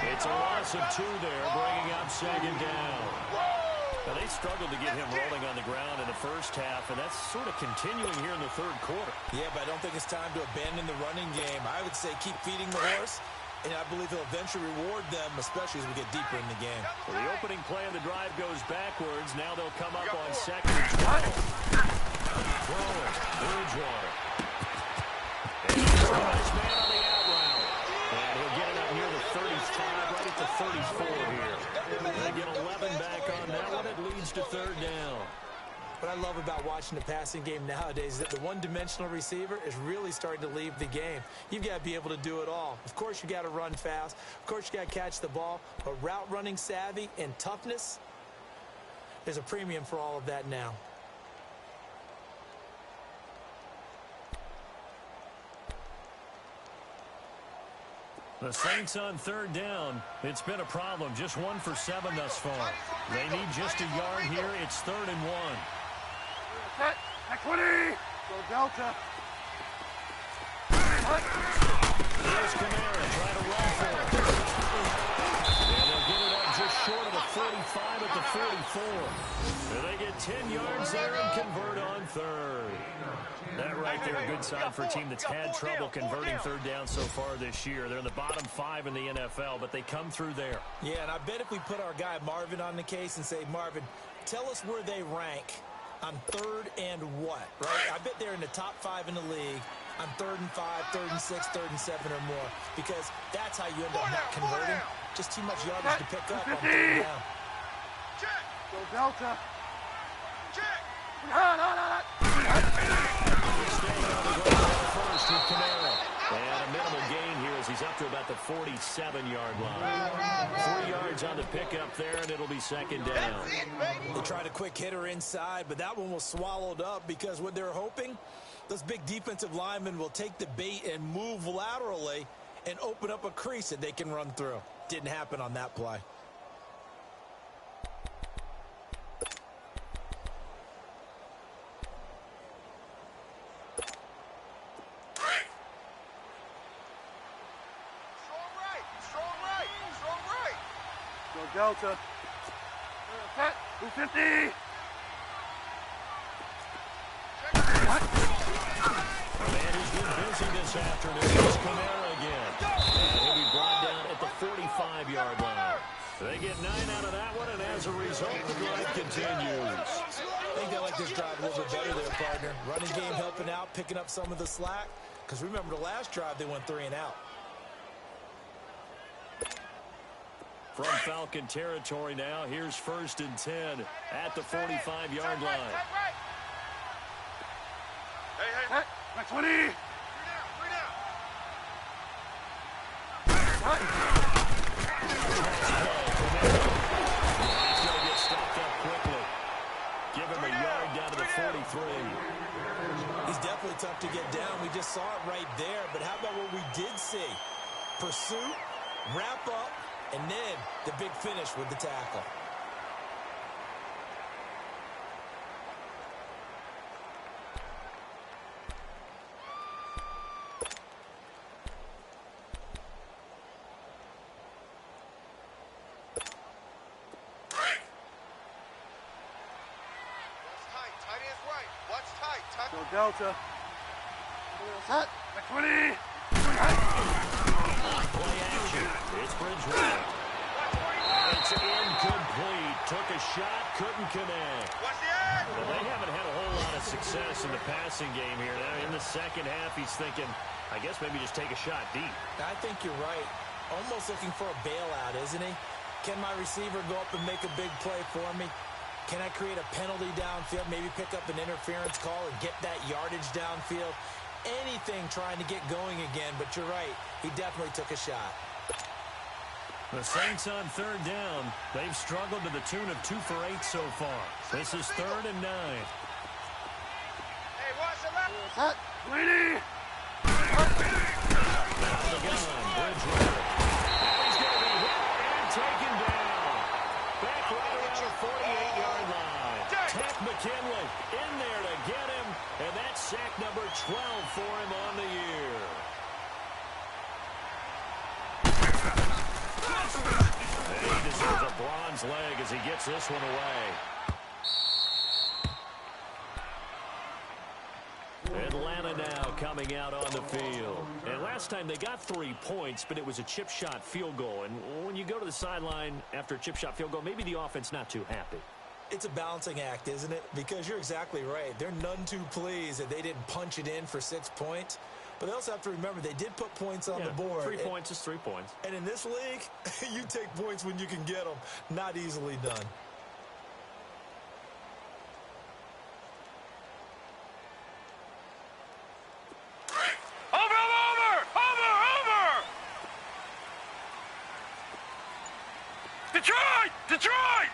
It's a loss of 2 there, bringing up 2nd down. Now, they struggled to get him rolling on the ground in the first half, and that's sort of continuing here in the 3rd quarter. Yeah, but I don't think it's time to abandon the running game. I would say keep feeding the horse, and I believe he'll eventually reward them, especially as we get deeper in the game. Well, the opening play of the drive goes backwards. Now they'll come up on 2nd and 12. Throwing, Bridgewater. And he's a nice man on the out route. And he'll get it up near the 35, right at the 34 here. They get 11 back on that one. It leads to 3rd down. What I love about watching the passing game nowadays is that the one-dimensional receiver is really starting to leave the game. You've got to be able to do it all. Of course, you got to run fast. Of course, you got to catch the ball. But route running savvy and toughness, there's a premium for all of that now. The Saints on 3rd down. It's been a problem. Just 1 for 7 thus far. They need just a yard here. It's 3rd and 1. Set. At 20. Go Delta. Here's Kamara trying to run for it. And they'll get it up just short of the 45 at the 44. And they get 10 yards there and convert on 3rd. That right there, a good sign for a team that's had trouble converting 3rd down so far this year. They're in the bottom 5 in the NFL, but they come through there. Yeah, and I bet if we put our guy Marvin on the case and say, Marvin, tell us where they rank on 3rd and what, right? I bet they're in the top 5 in the league on 3rd and 5, 3rd and 6, 3rd and 7 or more, because that's how you end up not converting. Just too much yardage to pick up on 3rd down. Check! Go Delta. Check! First with Kamara. And a minimal gain here as he's up to about the 47-yard line. 3 yards on the pickup there, and it'll be 2nd down. They tried a quick hitter inside, but that one was swallowed up because what they're hoping, those big defensive linemen will take the bait and move laterally and open up a crease that they can run through. Didn't happen on that play. Delta. Set. 250. The man who's been busy this afternoon is Kamara again. And he'll be brought down at the 45-yard line. They get 9 out of that one, and as a result, the drive continues. I think they like this drive a little bit better there, partner. Running game helping out, picking up some of the slack. because remember the last drive they went 3 and out. From Falcon territory now, here's 1st and 10 at the 45-yard line. Hey, 20. He's going to get stopped up quickly. Give him a yard down to the 43. He's definitely tough to get down. We just saw it right there. But how about what we did see? Pursuit, wrap up, and then the big finish with the tackle. Go Delta. Hot. 20. Play action. It's Bridgewater. It's incomplete. Took a shot, couldn't connect. Well, they haven't had a whole lot of success in the passing game here. Now, in the second half, he's thinking, I guess maybe just take a shot deep. I think you're right. Almost looking for a bailout, isn't he? Can my receiver go up and make a big play for me? Can I create a penalty downfield, maybe pick up an interference call and get that yardage downfield? Anything trying to get going again, but you're right. He definitely took a shot. The Saints on 3rd down. They've struggled to the tune of 2 for 8 so far. This is 3rd and 9. Hey, watch the left. Hot. 20. Out the gun, Bridgewater. He's going to be hit and taken down. Back right around the 48-yard line. Tech McKinley in there to get him, and that's sack number 12 for him on the year. And he deserves a bronze leg as he gets this one away. Atlanta now coming out on the field. And last time they got 3 points, but it was a chip shot field goal. And when you go to the sideline after a chip shot field goal, maybe the offense not too happy. It's a balancing act, isn't it? Because you're exactly right. They're none too pleased that they didn't punch it in for 6 points. But they also have to remember they did put points on the board. 3 points is 3 points. And in this league, you take points when you can get them. Not easily done. Detroit!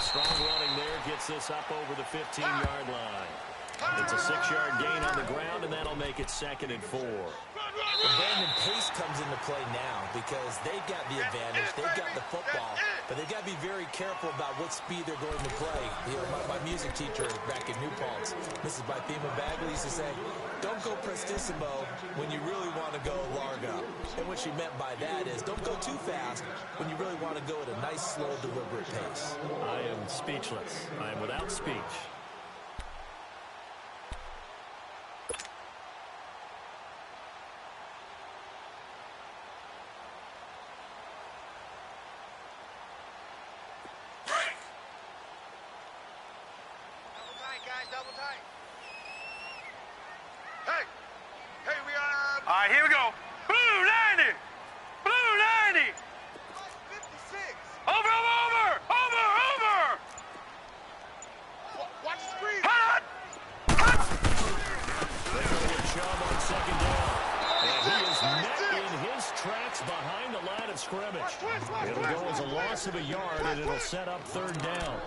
Strong running there gets this up over the 15-yard line. It's a 6-yard gain on the ground, and that'll make it 2nd and 4. Abandoned pace comes into play now because they've got the advantage. They've got the football, but they've got to be very careful about what speed they're going to play. You know, my music teacher back in New Paltz, Mrs. Bythema Bagley, used to say, don't go prestissimo when you really want to go largo. And what she meant by that is don't go too fast when you really want to go at a nice, slow, deliberate pace. I am speechless. I am without speech. Double tight. Hey, we are. All right, here we go. Blue 90. Blue 90. 56. Over. Watch the screen. Hot. They're going to get Chubb on 2nd down. And he is met in his tracks behind the line of scrimmage. It'll go as a loss of a yard, and it'll set up 3rd down.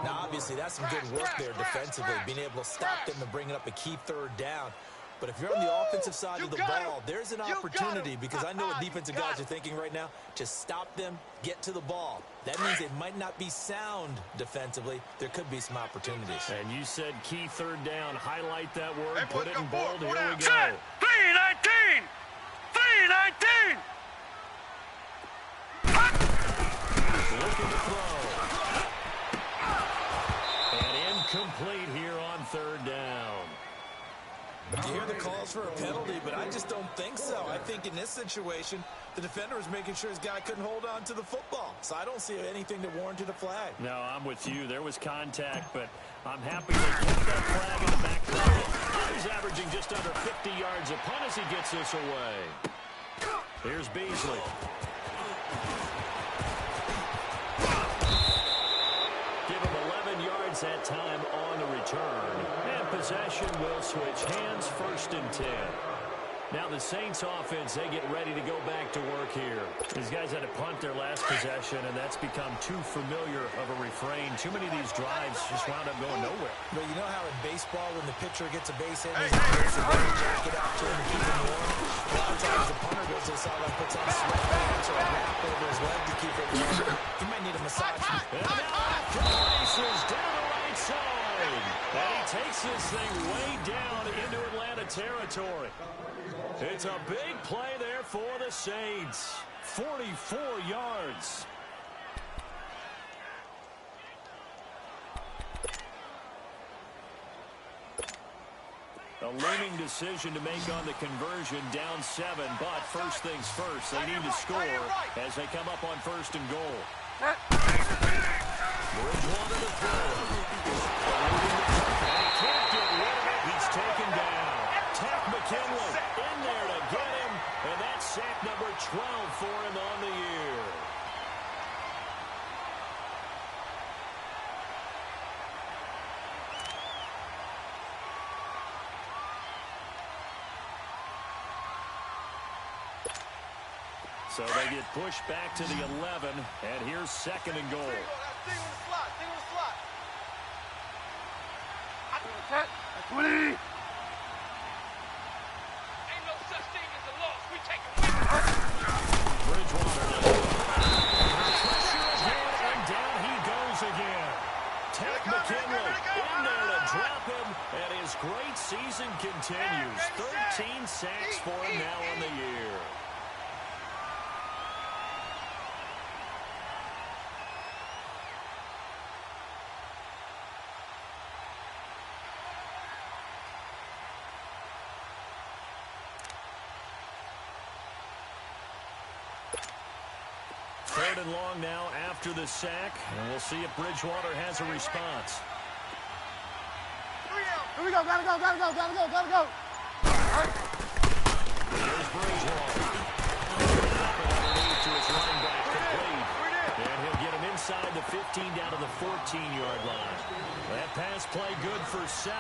Now, obviously, that's some good work there defensively, being able to stop them and bring up a key 3rd down. But if you're on the offensive side of the ball, there's an opportunity because I know what defensive guys are thinking right now. Just stop them, get to the ball. That means it might not be sound defensively. There could be some opportunities. And you said key 3rd down. Highlight that word. Put it in bold. Here we go. Set. 319. 319. Looking to throw. Complete here on 3rd down. You hear the calls for a penalty, but I just don't think so. I think in this situation, the defender was making sure his guy couldn't hold on to the football. So I don't see anything that warranted a flag. No, I'm with you. There was contact, but I'm happy they kept that flag in the back pocket. He's averaging just under 50 yards a punt as he gets this away. Here's Beasley. Give him 11 yards that time on the return. And possession will switch hands, 1st and 10. Now the Saints offense, they get ready to go back to work here. These guys had to punt their last possession, and that's become too familiar of a refrain. Too many of these drives just wound up going nowhere. But you know how in baseball, when the pitcher gets a base hit, he's supposed to bring a jacket out to him to keep him warm? A lot of times the punter goes to the sideline, puts on sweatpants or a wrap over his leg to keep it warm. He might need a massage. And now after the races down the right side. And he takes this thing way down into Atlanta territory. It's a big play there for the Saints. 44 yards. A looming decision to make on the conversion, down 7, but first things first, they need to score as they come up on 1st and goal. Bridgewater to throw. And he can't get rid of it. He's taken down. Tech McKinley in there to get him, and that's sack number 12 for him on the year. So they get pushed back to the 11, and here's 2nd and goal. That's 20. Bridgewater. Pressure again, and down he goes again. Tech McKinley in there to drop him, and his great season continues. 13 sacks for him now on the year. Third and long now after the sack, and we'll see if Bridgewater has a response. Here we go, gotta go. Here's Bridgewater. Underneath to his running back, complete. And he'll get him inside the 15 down to the 14-yard line. That pass play good for 7,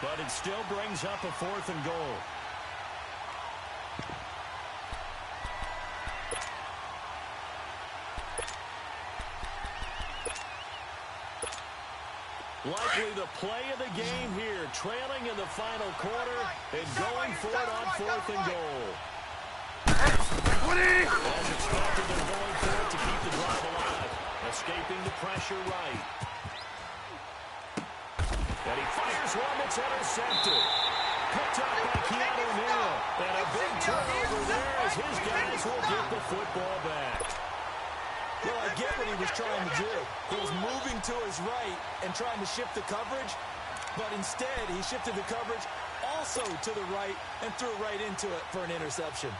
but it still brings up a 4th and goal. Likely the play of the game here, trailing in the final quarter and going for it on 4th and goal. As expected, they're going for it to keep the drive alive. Escaping the pressure right. And he fires one that's intercepted. Picked up by Keanu Neal. And a big turnover there as his guys will get the football back. Well, I get what he was trying to do. He was moving to his right and trying to shift the coverage, but instead he shifted the coverage also to the right and threw right into it for an interception.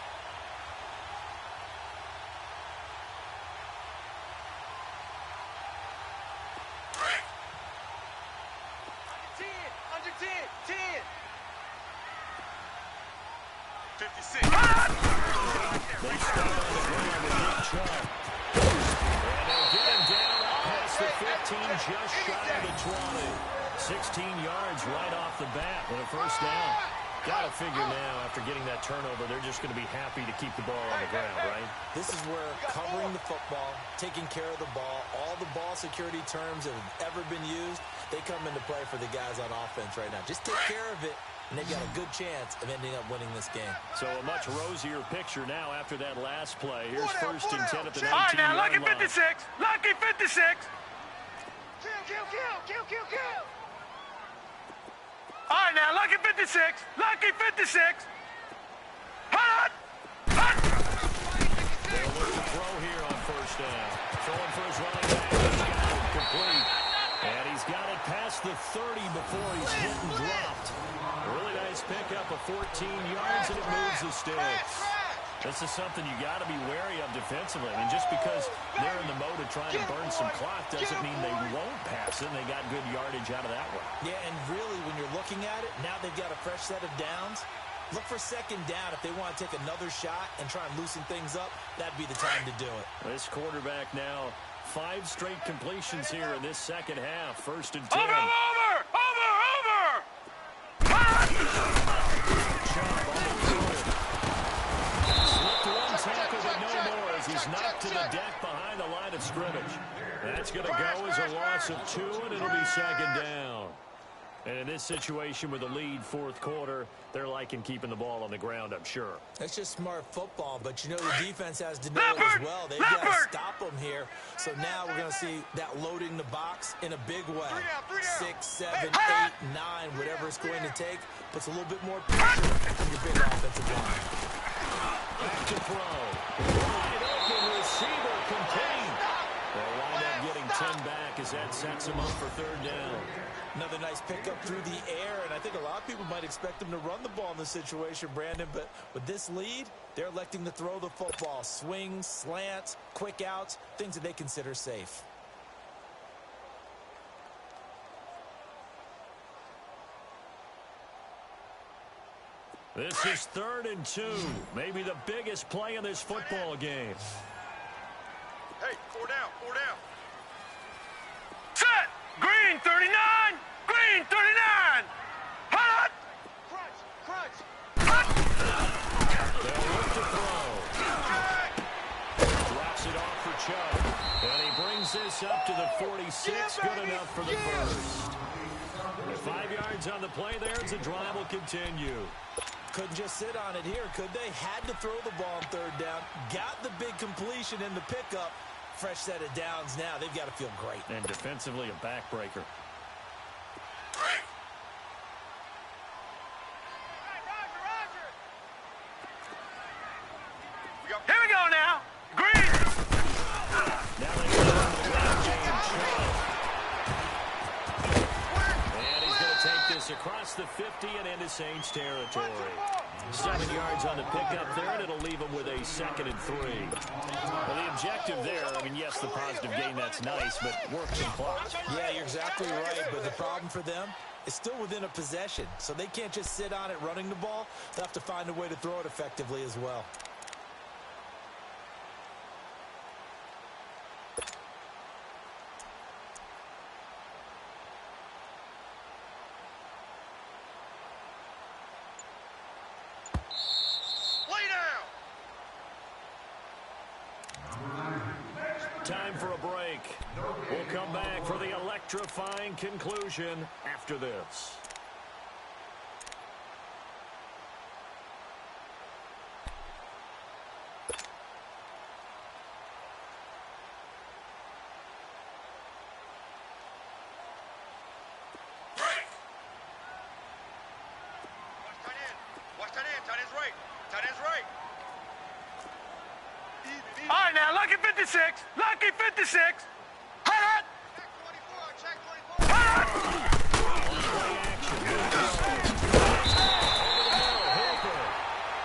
Under 10. 56. They start on the ground with Nick Chubb. And they'll get him down past the 15, just shy of the 20. 16 yards right off the bat with a first down. Got to figure now, after getting that turnover, they're just going to be happy to keep the ball on the ground, right? This is where covering the football, taking care of the ball, all the ball security terms that have ever been used, they come into play for the guys on offense right now. Just take care of it, and they've got a good chance of ending up winning this game. So a much rosier picture now after that last play. Here's first and 10 at the 19-yard line. All right, now, lucky 56. Lucky 56. Kill. All right, now, lucky 56. Lucky 56. Hot! They'll look to throw here on first down. Throwing for his running back. He's got it complete. And he's got it past the 30 before he's hit and dropped. A really nice pickup of 14 yards, and it moves the sticks. This is something you got to be wary of defensively. I mean, just because they're in the mode of trying to burn some clock doesn't mean they won't pass it. And they got good yardage out of that one. Yeah, and really, when you're looking at it, now they've got a fresh set of downs. Look for second down if they want to take another shot and try and loosen things up. That'd be the time to do it. This quarterback now 5 straight completions here in this second half. 1st and 10. Over! Slipped one tackle, but no more as he's knocked to the deck behind the line of scrimmage. That's going to go as a loss of 2, and it'll be second down. And in this situation with the lead 4th quarter, they're liking keeping the ball on the ground, I'm sure. That's just smart football, but you know the defense has to know it as well. They've got to stop them here. So now we're going to see that loading the box in a big way. 6, 7, 8, 9, whatever it's going to take. Puts a little bit more pressure on your big offensive line. Back to throw. Wide open receiver complete. They'll wind up getting 10 back as that sets them up for 3rd down. Another nice pickup through the air, and I think a lot of people might expect them to run the ball in this situation, Brandon, but with this lead, they're electing to throw the football. Swings, slants, quick outs, things that they consider safe. This is 3rd and 2, maybe the biggest play in this football game. Hey, 4 down, 4 down. Set! Green 39! Green 39! Hot! Crunch! They'll look to throw. Drops it off for Chubb. And he brings this up to the 46. Good enough for the first. 5 yards on the play there as the drive will continue. Couldn't just sit on it here, could they? Had to throw the ball on 3rd down. Got the big completion in the pickup. Fresh set of downs now. They've got to feel great. And defensively, a backbreaker. Here we go now. Green. Now they go to the ground game. And he's going to take this across the 50 and into Saints territory. 7 yards on the pickup there, and it'll leave them with a 2nd and 3. Well, the objective there, I mean, yes, the positive gain, that's nice, but work some clock. Yeah, you're exactly right, but the problem for them is still within a possession, so they can't just sit on it running the ball. They'll have to find a way to throw it effectively as well. Time for a break. We'll come back for the electrifying conclusion after this. Watch tight end. Tight end's right. Tight end's right. All right, now, lucky 56. Lucky 56. Hot! Check 24. Hot!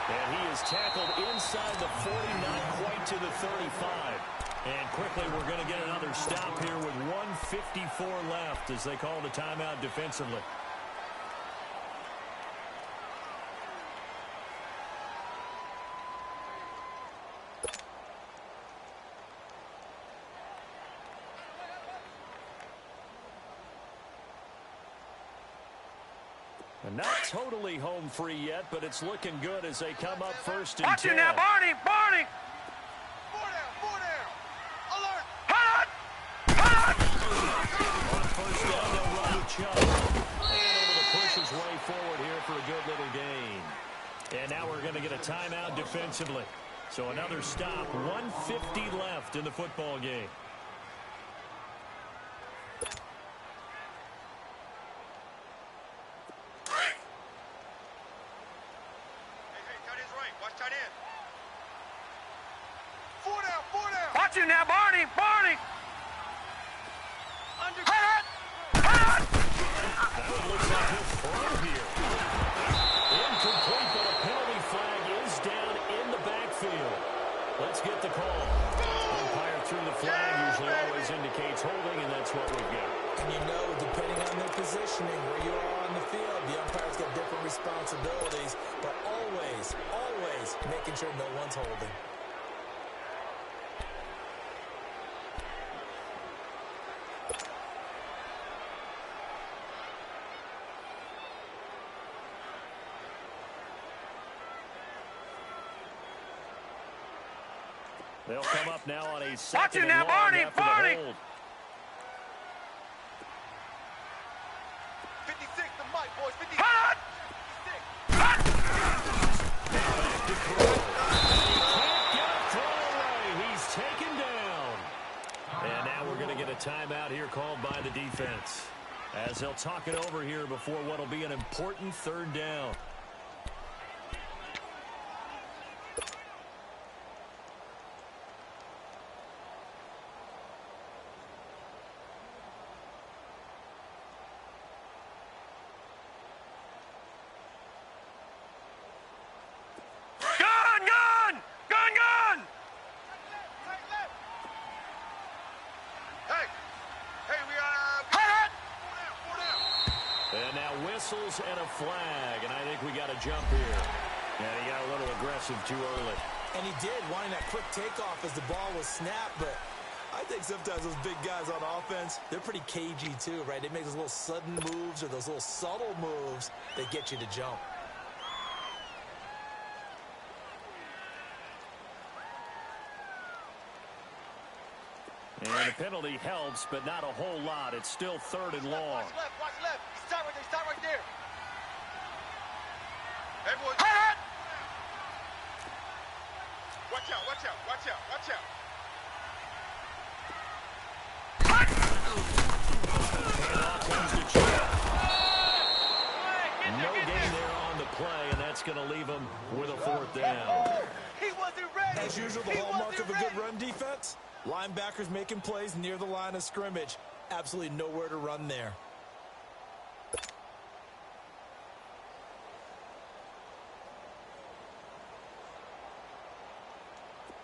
And he is tackled inside the 40, not quite to the 35. And quickly, we're going to get another stop here with 1:54 left as they call the timeout defensively. And not totally home free yet, but it's looking good as they come up 1st and 10. Watch it now, Barney! Barney! 4 down. Alert. Hot! Hot! On 1st down, they'll run with Chubb. And able to push his way forward here for a good little gain. And now we're going to get a timeout defensively. So another stop, 1:50 left in the football game. Watch it now, Barney! Barney! Under. Hot! Hot! That one looks like he'll throw here. Incomplete, but a penalty flag is down in the backfield. Let's get the call. Umpire threw the flag, usually always indicates holding, and that's what we've got. And you know, depending on their positioning, where you are on the field, the umpire's got different responsibilities, but always, always making sure no one's holding. They'll come up now on a second now, and long Barney, after Barney. the hold. 56 to Mike, boys. 56. Hot! 56. Back to throw. He can't get a throw away. He's taken down. And now we're going to get a timeout here called by the defense, as they'll talk it over here before what will be an important third down. And a flag, and I think we got a jump here. And he got a little aggressive too early. And he did, wanting that quick takeoff as the ball was snapped, but I think sometimes those big guys on offense, they're pretty cagey too, right? They make those little sudden moves or those little subtle moves that get you to jump. And the penalty helps, but not a whole lot. It's still third and long. Watch left, watch left. Stop right there, stop right there. Hey, boys. Watch out, watch out, watch out, watch out. And off comes the chip. No gain there on the play, and that's going to leave him with a fourth down. He wasn't ready. As usual, the hallmark of a good run defense, linebackers making plays near the line of scrimmage. Absolutely nowhere to run there.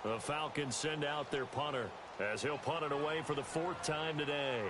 The Falcons send out their punter, as he'll punt it away for the fourth time today.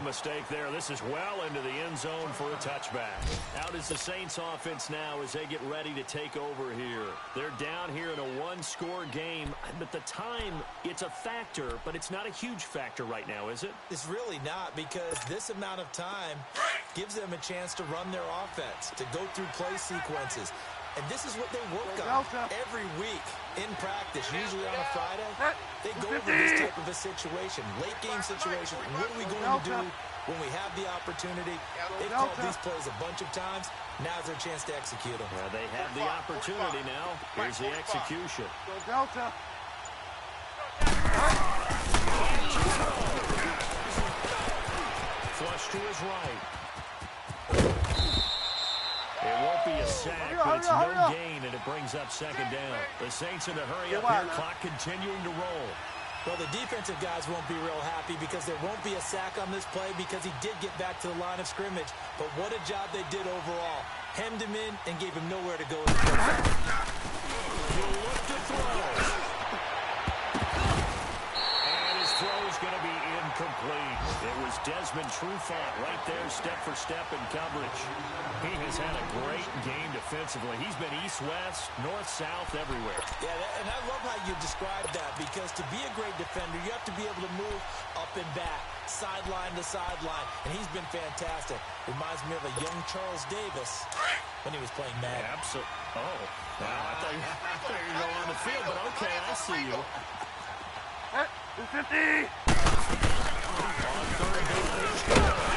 Mistake there. This is well into the end zone for a touchback. Out is the Saints offense now as they get ready to take over here. They're down here in a one-score game, but the time, it's a factor, but it's not a huge factor right now, is it? It's really not, because this amount of time gives them a chance to run their offense, to go through play sequences. And this is what they work on every week in practice, usually on a Friday. They go over this type of a situation, late-game situation. What are we going to do when we have the opportunity? They've called these plays a bunch of times. Now's their chance to execute them. Well, they have the opportunity now. Here's the execution. Flush to his right. It won't be a sack, but it's no gain, and it brings up second down. The Saints in a hurry up here, clock continuing to roll. Well, the defensive guys won't be real happy because there won't be a sack on this play because he did get back to the line of scrimmage. But what a job they did overall. Hemmed him in and gave him nowhere to go. He'll look to throw. And his throw is going to be incomplete. It was Desmond Trufant right there, step for step in coverage. He has had a great game defensively. He's been east-west, north-south, everywhere. Yeah, and I love how you described that, because to be a great defender, you have to be able to move up and back, sideline to sideline, and he's been fantastic. Reminds me of a young Charles Davis when he was playing Madden. Absolutely. Oh, wow, I thought you were going on the field, but okay, I see you. 50. On third down.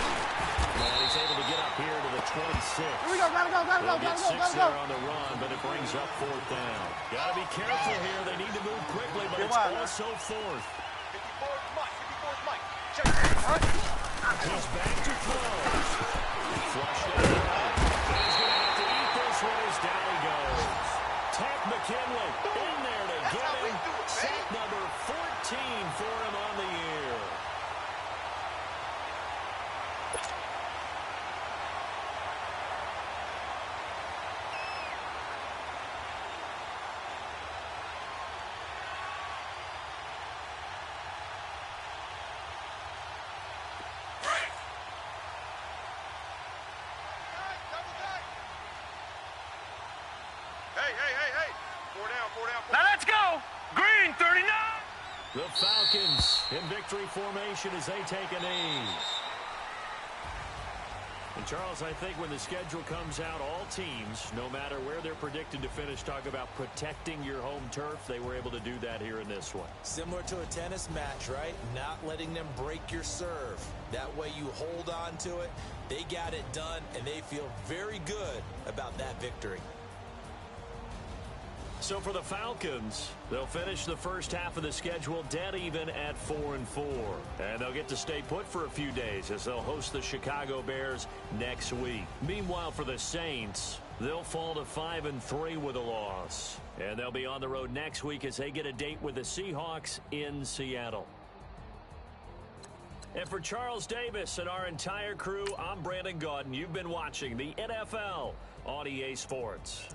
And he's able to get up here to the 26. Here we go, gotta go. They'll get six there on the run, but it brings up fourth down. Got to be careful here. They need to move quickly, but it's also fourth. 54 is Mike. 54 is Mike. Check it. He's back to throw. Flushed out right. And he's going to have to eat this one as down he goes. Tech McKinley in there to get him. Sack number 14 for him on the year. Hey. 4 down. Now let's go. Green, 39. The Falcons in victory formation as they take a knee. And, Charles, I think when the schedule comes out, all teams, no matter where they're predicted to finish, talk about protecting your home turf. They were able to do that here in this one. Similar to a tennis match, right? Not letting them break your serve. That way you hold on to it. They got it done, and they feel very good about that victory. So for the Falcons, they'll finish the first half of the schedule dead even at 4-4. And they'll get to stay put for a few days as they'll host the Chicago Bears next week. Meanwhile, for the Saints, they'll fall to 5-3 with a loss. And they'll be on the road next week as they get a date with the Seahawks in Seattle. And for Charles Davis and our entire crew, I'm Brandon Gaudin. You've been watching the NFL on EA Sports.